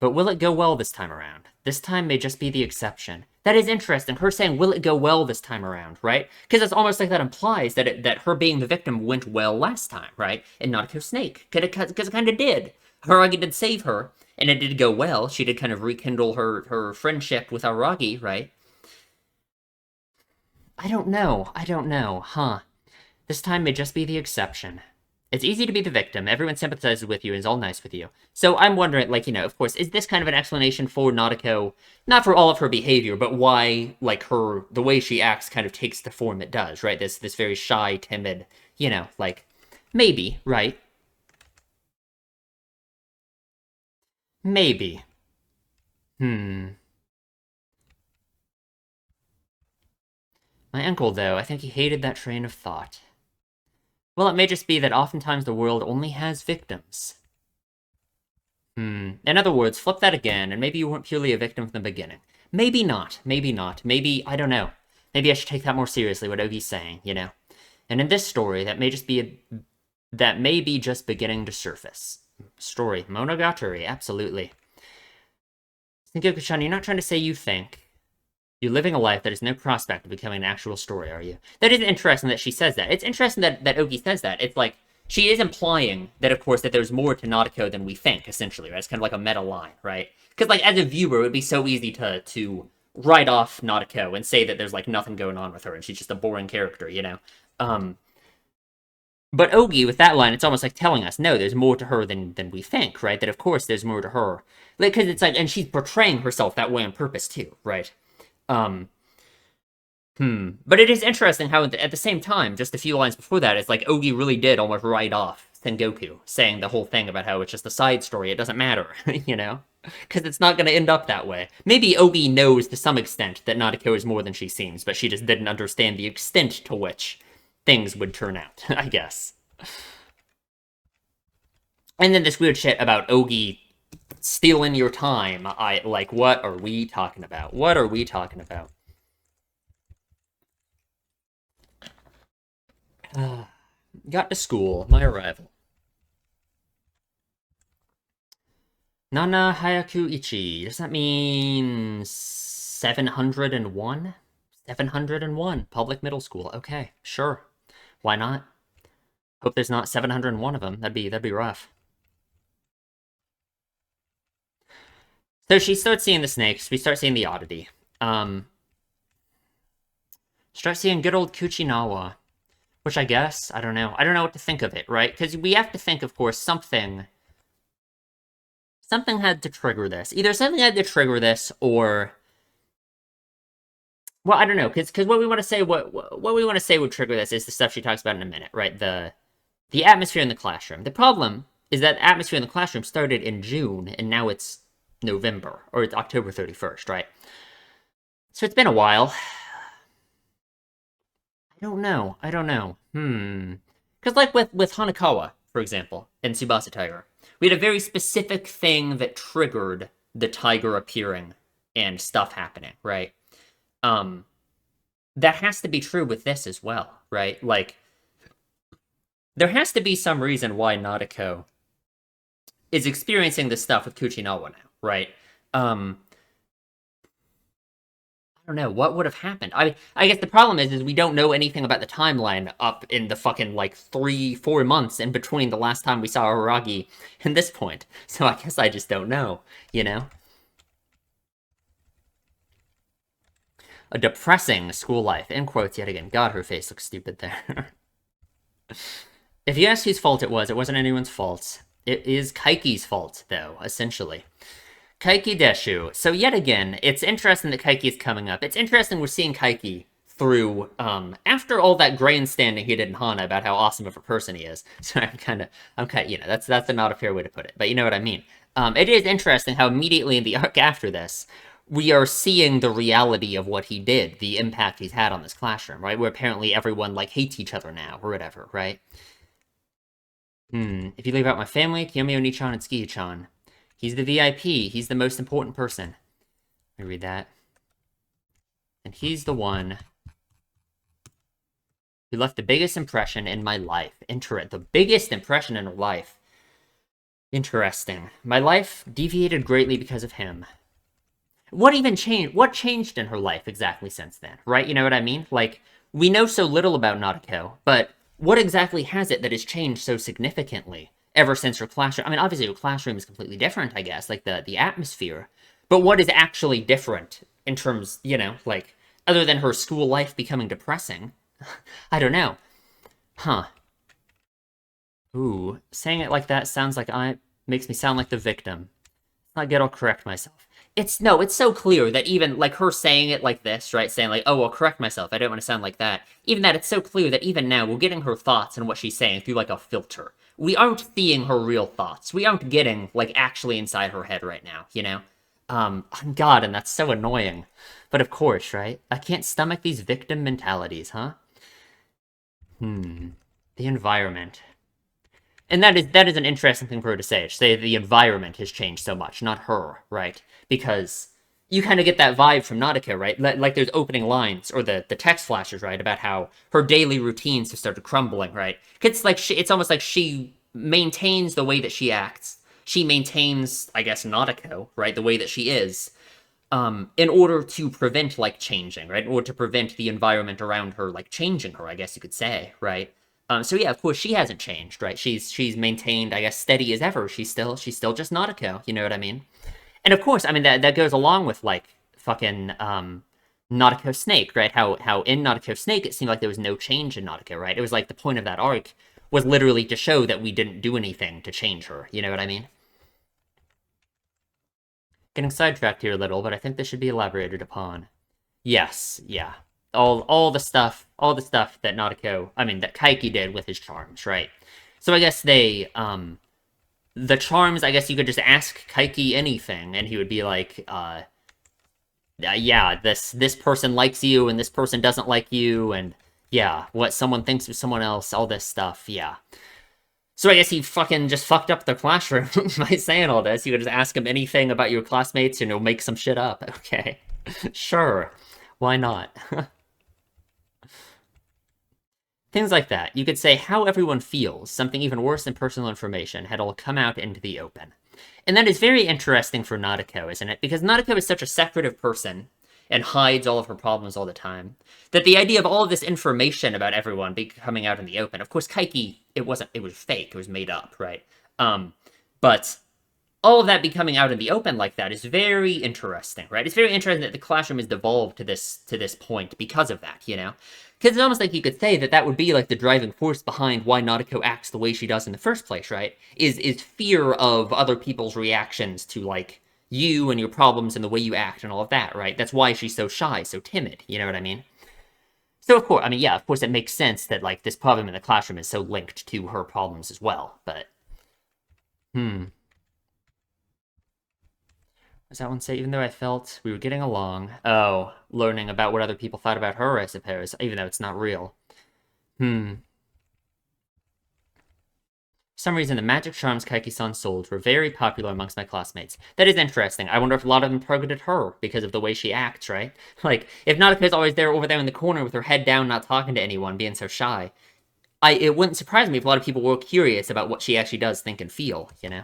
[SPEAKER 1] But will it go well this time around? This time may just be the exception. That is interesting. Her saying, will it go well this time around, right? Because it's almost like that implies that her being the victim went well last time, right? And not a snake. Because it kind of did. Haragi did save her, and it did go well. She did kind of rekindle her friendship with Aragi, right? I don't know. I don't know. Huh. This time may just be the exception. It's easy to be the victim. Everyone sympathizes with you and is all nice with you. So I'm wondering, like, of course, is this kind of an explanation for Nadeko, not for all of her behavior, but why, like, the way she acts kind of takes the form it does, right? This very shy, timid, like, maybe, right? Maybe. Hmm. My uncle, though, I think he hated that train of thought. Well, it may just be that oftentimes the world only has victims. In other words, flip that again, and maybe you weren't purely a victim from the beginning. Maybe not. Maybe not. Maybe, I don't know. Maybe I should take that more seriously, what Ogi's saying, you know? And in this story, that may be just beginning to surface. Story. Monogatari, absolutely. Sengoku-chan, you're not trying to say you think. You're living a life that has no prospect of becoming an actual story, are you? That is interesting that she says that. It's interesting that Ogi says that. It's like, she is implying that, of course, that there's more to Nadeko than we think, essentially, right? It's kind of like a meta line, right? Because, like, as a viewer, it would be so easy to write off Nadeko and say that there's, like, nothing going on with her and she's just a boring character, you know? Um, but Ogi, with that line, it's almost like telling us, no, there's more to her than we think, right? That, of course, there's more to her. Because it's like, and she's portraying herself that way on purpose, too, right? Um, But it is interesting how, at the same time, just a few lines before that, it's like Ogi really did almost write off Sengoku, saying the whole thing about how it's just a side story, it doesn't matter, you know? Because it's not going to end up that way. Maybe Ogi knows to some extent that Nadeko is more than she seems, but she just didn't understand the extent to which things would turn out, I guess. And then this weird shit about Ogi stealing your time. Like, what are we talking about? What are we talking about? Got to school, my arrival. Nana Hayaku Ichi. Does that mean 701? 701. Public middle school. Okay, sure. Why not? Hope there's not 701 of them. That'd be rough. So she starts seeing the snakes. We start seeing the oddity. Start seeing good old Kuchinawa. Which I guess, I don't know. I don't know what to think of it, right? Because we have to think, of course, something had to trigger this. Either something had to trigger this, or well, I don't know, because what we want to say, what we want to say would trigger this is the stuff she talks about in a minute, right? The atmosphere in the classroom. The problem is that atmosphere in the classroom started in June, and now it's November, or it's October 31st, right? So it's been a while. I don't know. Because like with Hanakawa, for example, in Tsubasa Tiger, we had a very specific thing that triggered the tiger appearing and stuff happening, right? Um, that has to be true with this as well, right? Like, there has to be some reason why Nadeko is experiencing this stuff with Kuchinawa now, right? Um, I don't know what would have happened. I guess the problem is we don't know anything about the timeline up in the fucking like 3-4 months in between the last time we saw Aragi and this point. So I guess I just don't know, you know. A depressing school life. In quotes yet again. God, her face looks stupid there. If you ask whose fault it wasn't anyone's fault. It is Kaiki's fault, though, essentially. Kaiki Deshu. So yet again, it's interesting that Kaiki is coming up. It's interesting we're seeing Kaiki through, after all that grandstanding he did in Hana about how awesome of a person he is. So you know, that's not a fair way to put it, but you know what I mean. It is interesting how immediately in the arc after this, we are seeing the reality of what he did, the impact he's had on this classroom, right? Where apparently everyone, like, hates each other now, or whatever, right? If you leave out my family, Kiyomi Oni-chan and Tsukiyu-chan. He's the VIP. He's the most important person. Let me read that. And he's the one who left the biggest impression in my life. The biggest impression in her life. Interesting. My life deviated greatly because of him. What even changed? What changed in her life exactly since then, right? You know what I mean? Like, we know so little about Nadeko, but what exactly has it that has changed so significantly ever since her classroom? I mean, obviously her classroom is completely different, I guess, like the atmosphere. But what is actually different in terms, you know, like, other than her school life becoming depressing? I don't know. Huh. Ooh, saying it like that sounds like makes me sound like the victim. I get I'll correct myself. It's so clear that even, like, her saying it like this, right? Saying, like, oh, I'll correct myself. I don't want to sound like that. Even that, it's so clear that even now, we're getting her thoughts and what she's saying through, like, a filter. We aren't seeing her real thoughts. We aren't getting, like, actually inside her head right now, you know? God, and that's so annoying. But of course, right? I can't stomach these victim mentalities, huh? The The environment. And that is an interesting thing for her to say. To say the environment has changed so much, not her, right? Because you kind of get that vibe from Nadeko, right? Like there's opening lines or the text flashes, right, about how her daily routines have started crumbling, right? It's like it's almost like she maintains the way that she acts. She maintains, I guess, Nadeko, right, the way that she is, in order to prevent like changing, right? In order to prevent the environment around her like changing her, I guess you could say, right? So yeah, of course she hasn't changed, right? She's maintained, I guess, steady as ever. She's still just Nautico, you know what I mean? And of course, I mean that goes along with like fucking Nautico Snake, right? How in Nautico Snake it seemed like there was no change in Nautico, right? It was like the point of that arc was literally to show that we didn't do anything to change her. You know what I mean? Getting sidetracked here a little, but I think this should be elaborated upon. Yes, yeah. All the stuff that Nautico, I mean, that Kaiki did with his charms, right? So I guess the charms, I guess you could just ask Kaiki anything, and he would be like, yeah, this person likes you, and this person doesn't like you, and yeah, what someone thinks of someone else, all this stuff, yeah. So I guess he fucking just fucked up the classroom by saying all this. You could just ask him anything about your classmates, and he'll make some shit up. Okay, sure, why not? Things like that. You could say how everyone feels, something even worse than personal information, had all come out into the open. And that is very interesting for Nadeko, isn't it? Because Nadeko is such a secretive person and hides all of her problems all the time, that the idea of all of this information about everyone be coming out in the open, of course, Kaiki, it was fake, it was made up, right? But all of that becoming out in the open like that is very interesting, right? It's very interesting that the classroom has devolved to this point because of that, you know? Because it's almost like you could say that that would be like the driving force behind why Nautico acts the way she does in the first place, right? Is fear of other people's reactions to like you and your problems and the way you act and all of that, right? That's why she's so shy, so timid. You know what I mean? So of course, I mean, yeah, of course, it makes sense that like this problem in the classroom is so linked to her problems as well. But does that one say, even though I felt we were getting along? Oh, learning about what other people thought about her, I suppose, even though it's not real. Hmm. For some reason, the magic charms Kaiki-san sold were very popular amongst my classmates. That is interesting. I wonder if a lot of them targeted her because of the way she acts, right? Like, if Natsume's always there over there in the corner with her head down, not talking to anyone, being so shy, it wouldn't surprise me if a lot of people were curious about what she actually does think and feel, you know?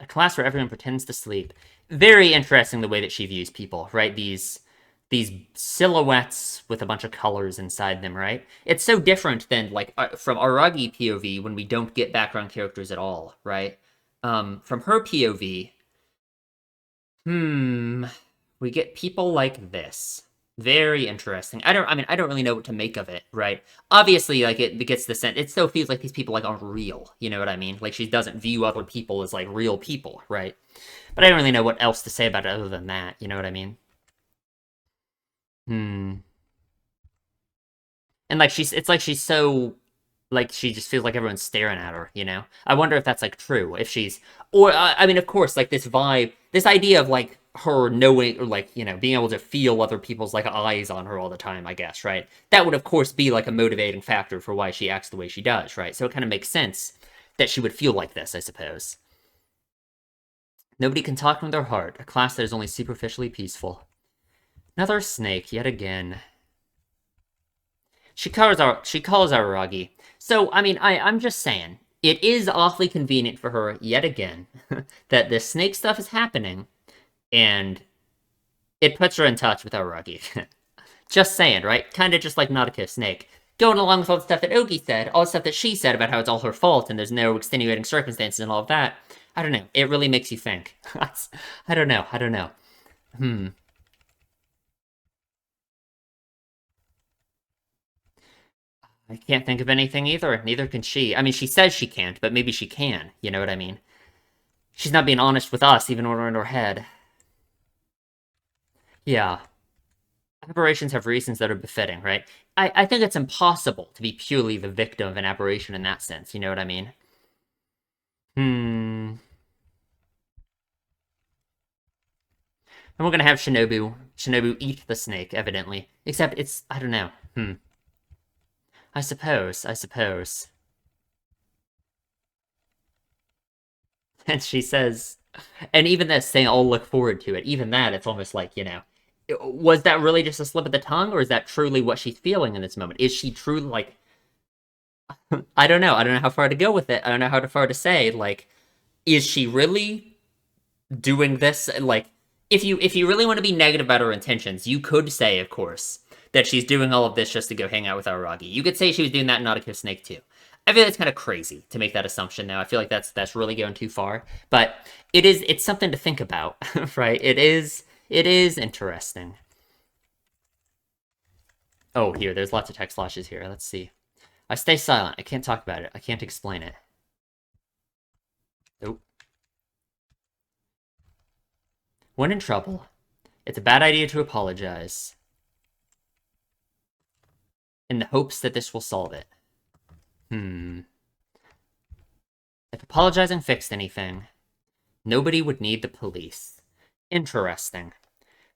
[SPEAKER 1] A class where everyone pretends to sleep. Very interesting the way that she views people, right? These silhouettes with a bunch of colors inside them, right? It's so different than like from Aragi POV when we don't get background characters at all, right? From her POV, hmm, we get people like this. Very interesting. I don't really know what to make of it, right? Obviously, like it gets the sense, it still feels like these people like aren't real. You know what I mean? Like she doesn't view other people as like real people, right? But I don't really know what else to say about it other than that. You know what I mean? Hmm. And like it's like she's so like she just feels like everyone's staring at her, you know? I wonder if that's like true, if she's or I mean of course like this vibe, this idea of like her knowing or like, you know, being able to feel other people's like eyes on her all the time, I guess, right? That would of course be like a motivating factor for why she acts the way she does, right? So it kind of makes sense that she would feel like this, I suppose. Nobody can talk from their heart, a class that is only superficially peaceful. Another snake yet again. She calls Araragi. So I mean, I'm just saying, it is awfully convenient for her yet again that this snake stuff is happening, and it puts her in touch with Araragi. Just saying, right? Kind of just like Nautico Snake. Going along with all the stuff that Ogi said, all the stuff that she said about how it's all her fault and there's no extenuating circumstances and all of that. I don't know. It really makes you think. I don't know. I don't know. Hmm. I can't think of anything either. Neither can she. I mean, she says she can't, but maybe she can. You know what I mean? She's not being honest with us, even when we're in her head. Yeah. Aberrations have reasons that are befitting, right? I think it's impossible to be purely the victim of an aberration in that sense. You know what I mean? Hmm. And we're gonna have Shinobu eat the snake, evidently. Except it's, I don't know. Hmm. I suppose, I suppose. And she says, and even this saying, I'll look forward to it, even that, it's almost like, was that really just a slip of the tongue, or is that truly what she's feeling in this moment? Is she truly, like, I don't know. I don't know how far to go with it. I don't know how far to say, like, is she really doing this? Like, if you really want to be negative about her intentions, you could say, of course, that she's doing all of this just to go hang out with Araragi. You could say she was doing that in Nadeko Snake too. I feel that's kind of crazy to make that assumption now. I feel like that's really going too far. But it's something to think about, right? It is interesting. Oh, here, there's lots of text flashes here. Let's see. I stay silent. I can't talk about it. I can't explain it. Nope. When in trouble, it's a bad idea to apologize in the hopes that this will solve it. If apologizing fixed anything, nobody would need the police. Interesting.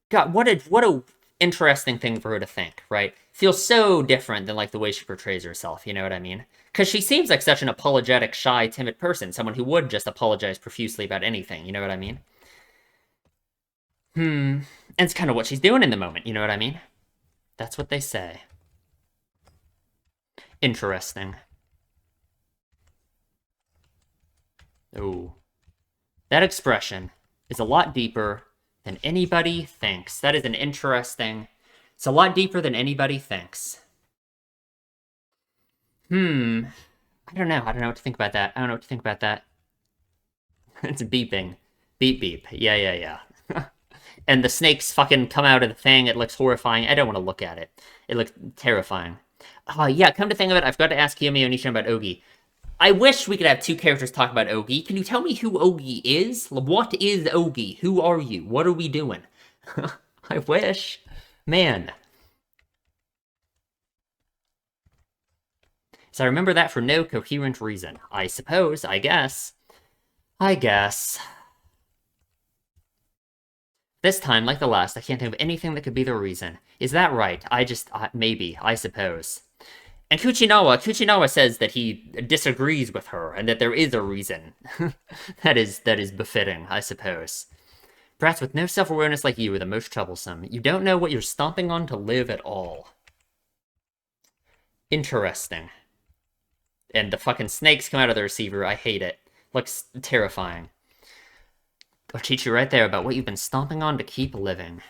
[SPEAKER 1] God, what a interesting thing for her to think, right? Feels so different than like the way she portrays herself, you know what I mean? Because she seems like such an apologetic, shy, timid person, someone who would just apologize profusely about anything, you know what I mean? And it's kind of what she's doing in the moment, you know what I mean? That's what they say. Interesting. Oh. That expression is a lot deeper than anybody thinks. That is an interesting... It's a lot deeper than anybody thinks. I don't know. I don't know what to think about that. I don't know what to think about that. It's beeping. Beep, beep. Yeah, yeah, yeah. And the snakes fucking come out of the thing. It looks horrifying. I don't want to look at it. It looks terrifying. Yeah, come to think of it, I forgot to ask Kiyomi Onishin about Ogi. I wish we could have two characters talk about Ogi. Can you tell me who Ogi is? What is Ogi? Who are you? What are we doing? I wish. Man. So I remember that for no coherent reason. I suppose, I guess. This time, like the last, I can't think of anything that could be the reason. Is that right? Maybe, I suppose. And Kuchinawa says that he disagrees with her, and that there is a reason. that is befitting, I suppose. Brats with no self-awareness like you are the most troublesome. You don't know what you're stomping on to live at all. Interesting. And the fucking snakes come out of the receiver. I hate it. Looks terrifying. I'll teach you right there about what you've been stomping on to keep living.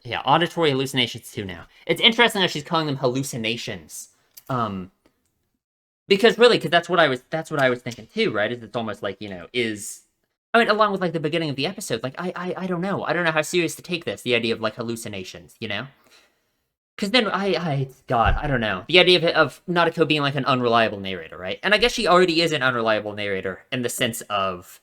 [SPEAKER 1] Yeah, auditory hallucinations too now. It's interesting that she's calling them hallucinations. Because that's what I was thinking too, right? Is it's almost like, I mean, along with like the beginning of the episode, like I don't know. I don't know how serious to take this, the idea of like hallucinations, you know? Because then God, I don't know. The idea of Nadeko being like an unreliable narrator, right? And I guess she already is an unreliable narrator in the sense of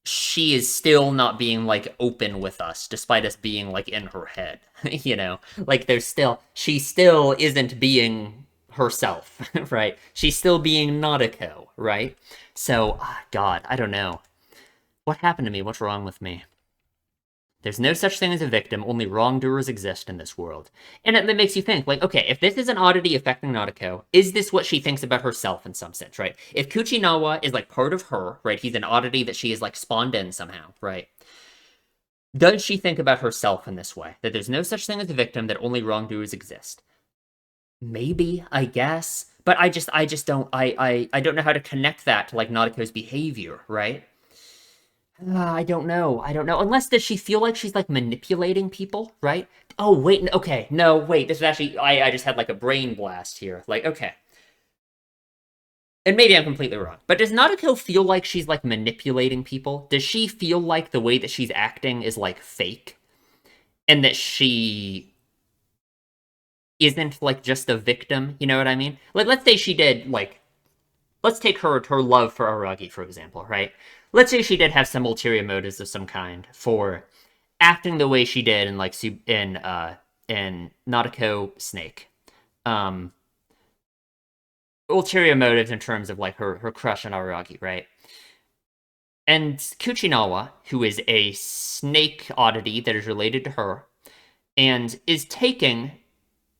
[SPEAKER 1] she is still not being like open with us, despite us being like in her head, you know? Like she still isn't being herself, right? She's still being Nadeko, right? So, God, I don't know. What happened to me? What's wrong with me? There's no such thing as a victim, only wrongdoers exist in this world. And it makes you think, like, okay, if this is an oddity affecting Nadeko, is this what she thinks about herself in some sense, right? If Kuchinawa is, like, part of her, right, he's an oddity that she is, like, spawned in somehow, right? Does she think about herself in this way? That there's no such thing as a victim, that only wrongdoers exist? Maybe, I guess. But I just don't, I don't know how to connect that to, like, Nadeko's behavior, right? I don't know. Unless does she feel like she's like manipulating people, right? Oh, wait. Okay. No, wait. This is actually, I just had like a brain blast here. Like, okay. And maybe I'm completely wrong. But does Nadeko feel like she's like manipulating people? Does she feel like the way that she's acting is like fake? And that she isn't like just a victim? You know what I mean? Like, let's say she did like, let's take her love for Aragi, for example, right? Let's say she did have some ulterior motives of some kind for acting the way she did in like in Nadeko Snake. Ulterior motives in terms of like her crush on Aragi, right? And Kuchinawa, who is a snake oddity that is related to her, and is taking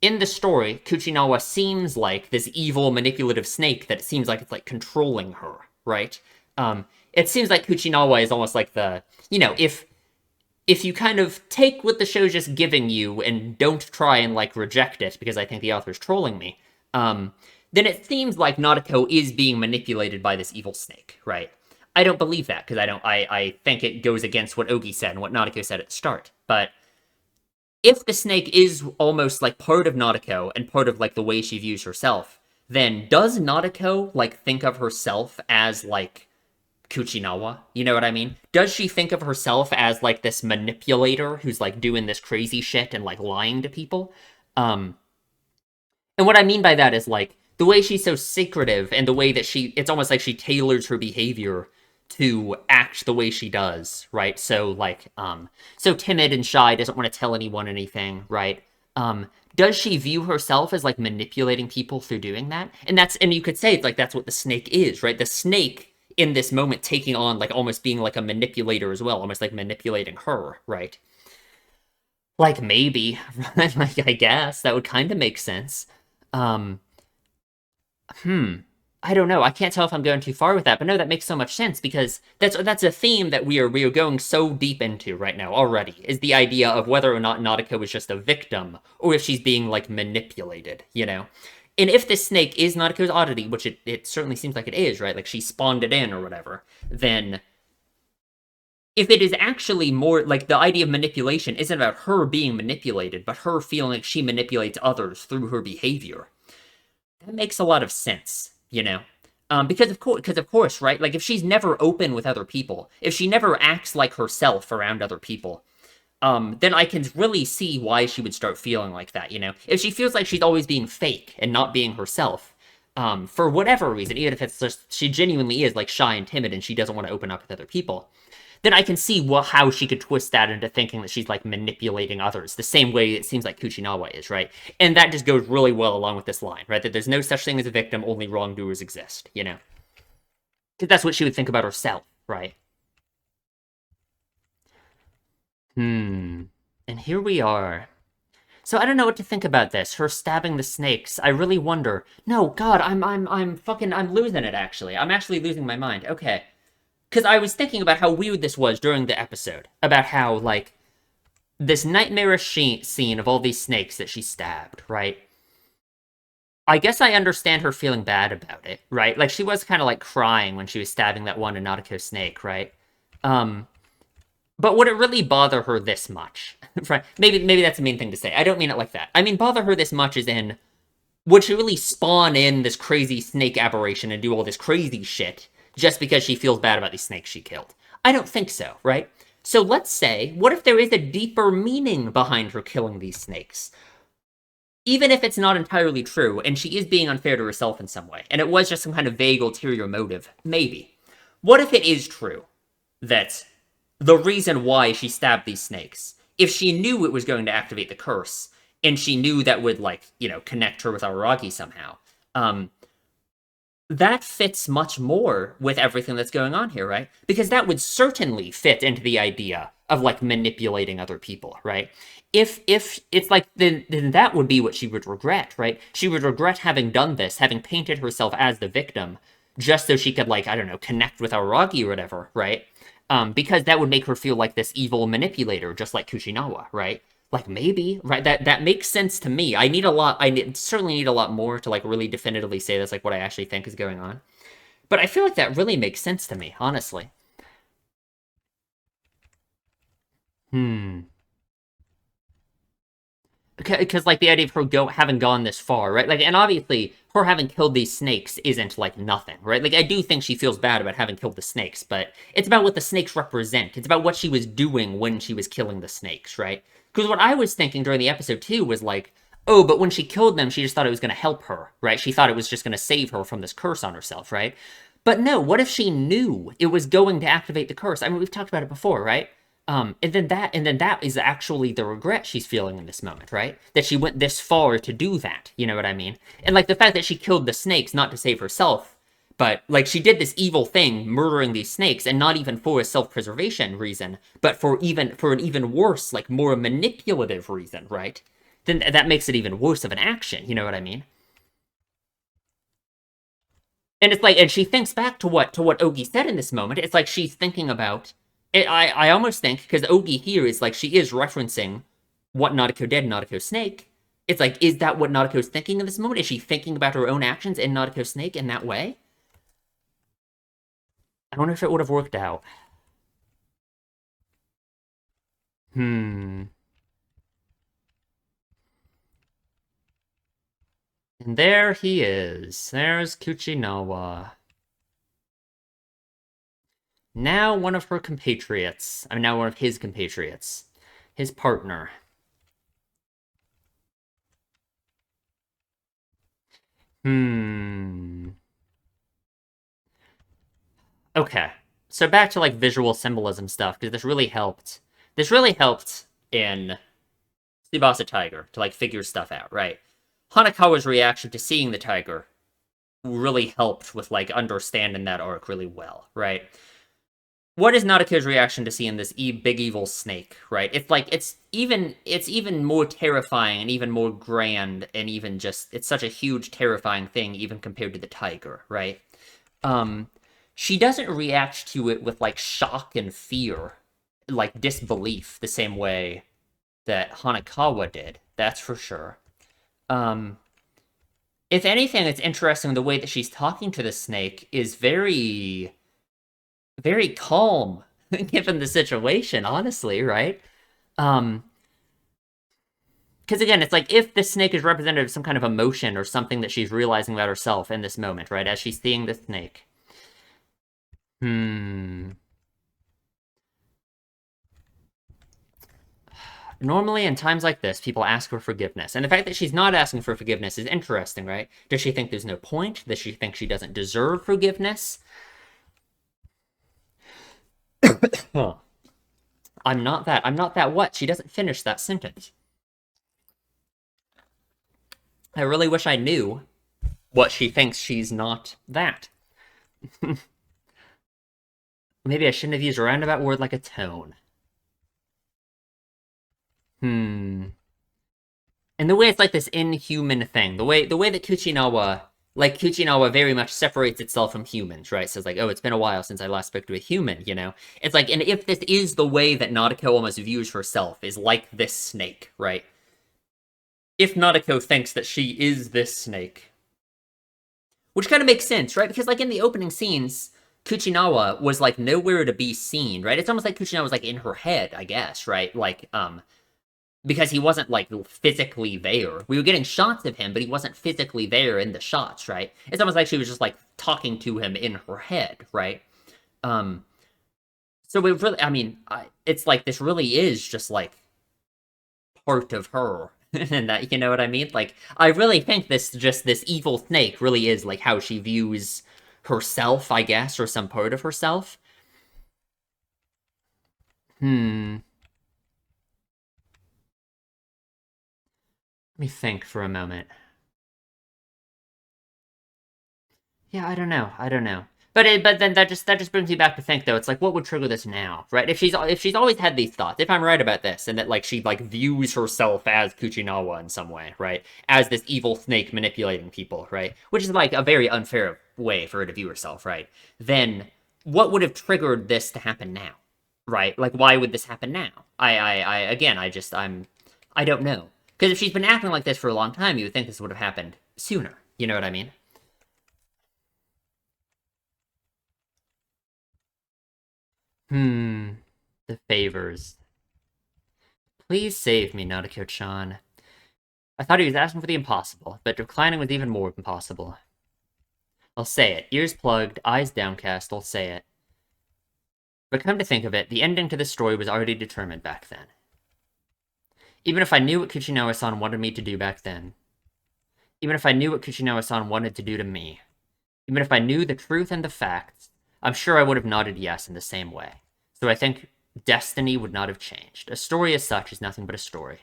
[SPEAKER 1] in the story, Kuchinawa seems like this evil, manipulative snake that it seems like it's like controlling her, right? It seems like Kuchinawa is almost like the, if you kind of take what the show's just giving you and don't try and like reject it because I think the author's trolling me, then it seems like Nadeko is being manipulated by this evil snake, right? I don't believe that because I think it goes against what Ogi said and what Nadeko said at the start. But if the snake is almost like part of Nadeko and part of like the way she views herself, then does Nadeko like think of herself as like Kuchinawa? You know what I mean? Does she think of herself as like this manipulator who's like doing this crazy shit and like lying to people? Um, and what I mean by that is like the way she's so secretive and the way that it's almost like she tailors her behavior to act the way she does, right? So like, so timid and shy, doesn't want to tell anyone anything, right? Does she view herself as like manipulating people through doing that? And you could say it's like that's what the snake is, right? The snake in this moment taking on like almost being like a manipulator as well, almost like manipulating her, right? Like maybe, like I guess that would kind of make sense. Um, hmm. I don't know. I can't tell if I'm going too far with that, but no, that makes so much sense because that's a theme that we are going so deep into right now already. Is the idea of whether or not Nadeko is just a victim or if she's being like manipulated, you know? And if this snake is Nadeko's oddity, which it certainly seems like it is, right? Like she spawned it in or whatever, then if it is actually more like the idea of manipulation isn't about her being manipulated, but her feeling like she manipulates others through her behavior, that makes a lot of sense, you know? Because of course, right? Like if she's never open with other people, if she never acts like herself around other people, then I can really see why she would start feeling like that, you know? If she feels like she's always being fake and not being herself, for whatever reason, even if it's just she genuinely is like shy and timid and she doesn't want to open up with other people, then I can see how she could twist that into thinking that she's like manipulating others, the same way it seems like Kuchinawa is, right? And that just goes really well along with this line, right? That there's no such thing as a victim, only wrongdoers exist, you know? Because that's what she would think about herself, right? And here we are. So I don't know what to think about this. Her stabbing the snakes. I really wonder. No, God, I'm losing it. Actually, I'm actually losing my mind. Okay, because I was thinking about how weird this was during the episode, about how like this nightmarish scene of all these snakes that she stabbed. Right. I guess I understand her feeling bad about it. Right. Like she was kind of like crying when she was stabbing that one Nautica snake. Right. Um, But would it really bother her this much? Right? Maybe that's the main thing to say. I don't mean it like that. I mean bother her this much as in, would she really spawn in this crazy snake aberration and do all this crazy shit just because she feels bad about these snakes she killed? I don't think so, right? So let's say, what if there is a deeper meaning behind her killing these snakes? Even if it's not entirely true, and she is being unfair to herself in some way, and it was just some kind of vague ulterior motive, maybe. What if it is true that the reason why she stabbed these snakes, if she knew it was going to activate the curse, and she knew that would, like, you know, connect her with Araragi somehow, that fits much more with everything that's going on here, right? Because that would certainly fit into the idea of, like, manipulating other people, right? If it's like, then that would be what she would regret, right? She would regret having done this, having painted herself as the victim, just so she could, like, I don't know, connect with Araragi or whatever, right? Because that would make her feel like this evil manipulator, just like Kuchinawa, right? Like maybe, right? That makes sense to me. Certainly need a lot more to like really definitively say that's like what I actually think is going on. But I feel like that really makes sense to me, honestly. Hmm. Because like the idea of her having gone this far, right? Like, and obviously her having killed these snakes isn't like nothing, right? Like I do think she feels bad about having killed the snakes, but it's about what the snakes represent. It's about what she was doing when she was killing the snakes, right? Because what I was thinking during the episode too was like, oh, but when she killed them, she just thought it was going to help her, right? She thought it was just going to save her from this curse on herself, right? But no, what if she knew it was going to activate the curse? I mean, we've talked about it before, right? And then that is actually the regret she's feeling in this moment, right? That she went this far to do that. You know what I mean? And like the fact that she killed the snakes not to save herself, but like she did this evil thing, murdering these snakes, and not even for a self-preservation reason, but for an even worse, like more manipulative reason, right? then that makes it even worse of an action. You know what I mean? And it's like, and she thinks back to what Ogi said in this moment. It's like she's thinking about it. I almost think because Ogi here is like she is referencing what Nadeko did in Nadeko Snake. It's like, is that what Nadeko's thinking in this moment? Is she thinking about her own actions in Nadeko Snake in that way? I wonder if it would have worked out. Hmm. And there he is. There's Kuchinawa. Now one of her compatriots. I mean, now one of his compatriots. His partner. Hmm. Okay. So back to like visual symbolism stuff, because this really helped. This really helped in Tsubasa Tiger to like figure stuff out, right? Hanakawa's reaction to seeing the tiger really helped with like understanding that arc really well, right? What is Nadeko's reaction to seeing this big evil snake, right? It's like it's even more terrifying and even more grand and even just it's such a huge terrifying thing even compared to the tiger, right? Um she doesn't react to it with like shock and fear, like disbelief the same way that Hanakawa did. That's for sure. Um if anything, it's interesting the way that she's talking to the snake is very calm given the situation, honestly, right? Um, because again, it's like if the snake is representative of some kind of emotion or something that she's realizing about herself in this moment, right? As she's seeing the snake. Hmm. Normally, in times like this, people ask for forgiveness. And the fact that she's not asking for forgiveness is interesting, right? Does she think there's no point? Does she think she doesn't deserve forgiveness? Huh. I'm not that what? She doesn't finish that sentence. I really wish I knew what she thinks she's not that. Maybe I shouldn't have used a roundabout word like a tone. Hmm. And the way it's like this inhuman thing, the way that Kuchinawa very much separates itself from humans, right? So it's like, oh, it's been a while since I last spoke to a human, you know? It's like, and if this is the way that Nadeko almost views herself, is like this snake, right? If Nadeko thinks that she is this snake, which kind of makes sense, right? Because like in the opening scenes, Kuchinawa was like nowhere to be seen, right? It's almost like Kuchinawa was like in her head, I guess, right? Like, because he wasn't like physically there. We were getting shots of him, but he wasn't physically there in the shots, right? It's almost like she was just like talking to him in her head, right? Um, so it really, I mean, it's like this really is just like part of her, and that you know what I mean. Like, I really think this evil snake really is like how she views herself, I guess, or some part of herself. Hmm. Let me think for a moment. Yeah, I don't know. I don't know. But then that just brings me back to think though. It's like what would trigger this now, right? If she's always had these thoughts, if I'm right about this, and that like she like views herself as Kuchinawa in some way, right? As this evil snake manipulating people, right? Which is like a very unfair way for her to view herself, right? Then what would have triggered this to happen now, right? Like why would this happen now? I again, I don't know because if she's been acting like this for a long time, you would think this would have happened sooner. You know what I mean? Hmm. The favors. Please save me, Nadeko-chan. I thought he was asking for the impossible, but declining was even more impossible. I'll say it. Ears plugged, eyes downcast, I'll say it. But come to think of it, the ending to this story was already determined back then. Even if I knew what Kuchinawa-san wanted me to do back then. Even if I knew what Kuchinawa-san wanted to do to me. Even if I knew the truth and the facts, I'm sure I would have nodded yes in the same way. So I think destiny would not have changed. A story as such is nothing but a story.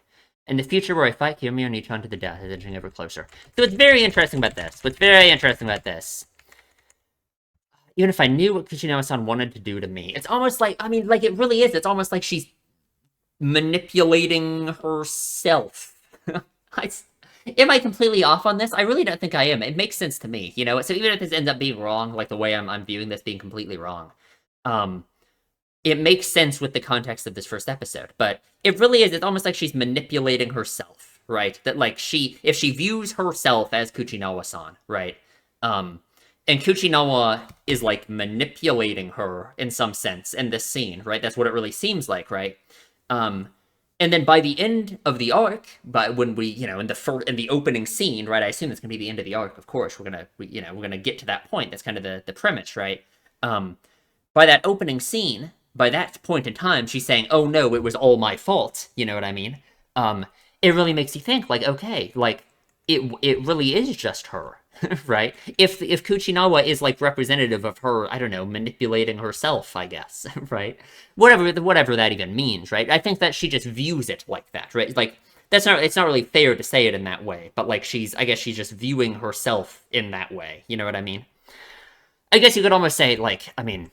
[SPEAKER 1] In the future where I fight Kiyomi Oni-chan to the death is edging ever closer. So what's very interesting about this, even if I knew what Kuchinawa-san wanted to do to me, it's almost like, I mean, like it really is, it's almost like she's manipulating herself. I, am I completely off on this? I really don't think I am. It makes sense to me, you know? So even if this ends up being wrong, like the way I'm viewing this being completely wrong, um, it makes sense with the context of this first episode. But it really is, it's almost like she's manipulating herself, right? That like if she views herself as Kuchinawa-san, right? Um, and Kuchinawa is like manipulating her in some sense in this scene, right? That's what it really seems like, right? Um, and then by the end of the arc, but when we, in the opening scene, right? I assume it's gonna be the end of the arc. Of course, we're gonna get to that point. That's kind of the premise, right? Um, by that opening scene, by that point in time, she's saying, "Oh no, it was all my fault." You know what I mean? Um, it really makes you think, like, okay, like it really is just her, right? If Kuchinawa is like representative of her, I don't know, manipulating herself, I guess, right? Whatever that even means, right? I think that she just views it like that, right? Like it's not really fair to say it in that way, but like I guess she's just viewing herself in that way. You know what I mean? I guess you could almost say, like, I mean,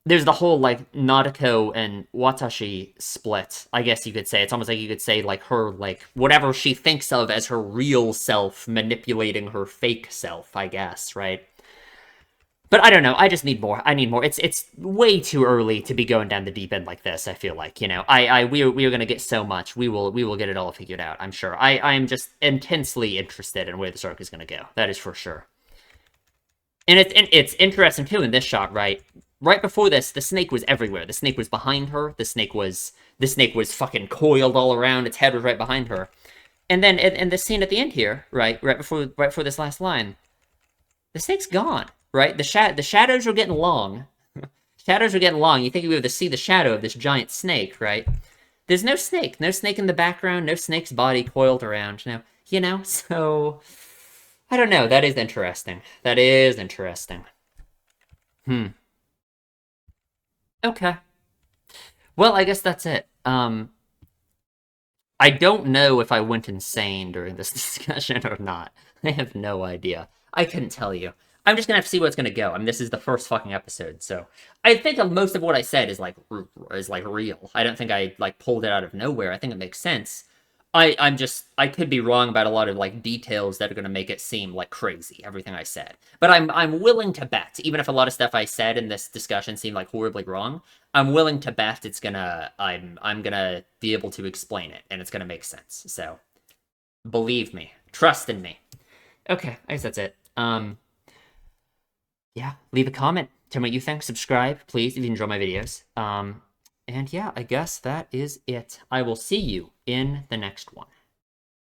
[SPEAKER 1] there's the whole, like, Nadeko and Watashi split, I guess you could say. It's almost like you could say, like, her, like, whatever she thinks of as her real self manipulating her fake self, I guess, right? But I don't know. I just need more. I need more. It's way too early to be going down the deep end like this. I feel like, we are gonna get so much. We will get it all figured out. I'm sure. I am just intensely interested in where this arc is gonna go. That is for sure. And it's interesting too in this shot, right? Right before this, the snake was everywhere. The snake was behind her. The snake was fucking coiled all around. Its head was right behind her. And then in the scene at the end here, right before this last line, the snake's gone. Right? The shadows are getting long. Shadows are getting long. You think you would be able to see the shadow of this giant snake, right? There's no snake. No snake in the background. No snake's body coiled around. No, so I don't know. That is interesting. That is interesting. Hmm. Okay. Well, I guess that's it. I don't know if I went insane during this discussion or not. I have no idea. I couldn't tell you. I'm just gonna have to see what's gonna go. I mean, this is the first fucking episode, so I think most of what I said is like real. I don't think I like pulled it out of nowhere. I think it makes sense. I could be wrong about a lot of like details that are gonna make it seem like crazy, everything I said. But I'm willing to bet, even if a lot of stuff I said in this discussion seemed like horribly wrong, I'm willing to bet I'm gonna be able to explain it and it's gonna make sense. So believe me, trust in me. Okay, I guess that's it. Yeah, leave a comment. Tell me what you think. Subscribe, please, if you enjoy my videos. And yeah, I guess that is it. I will see you in the next one.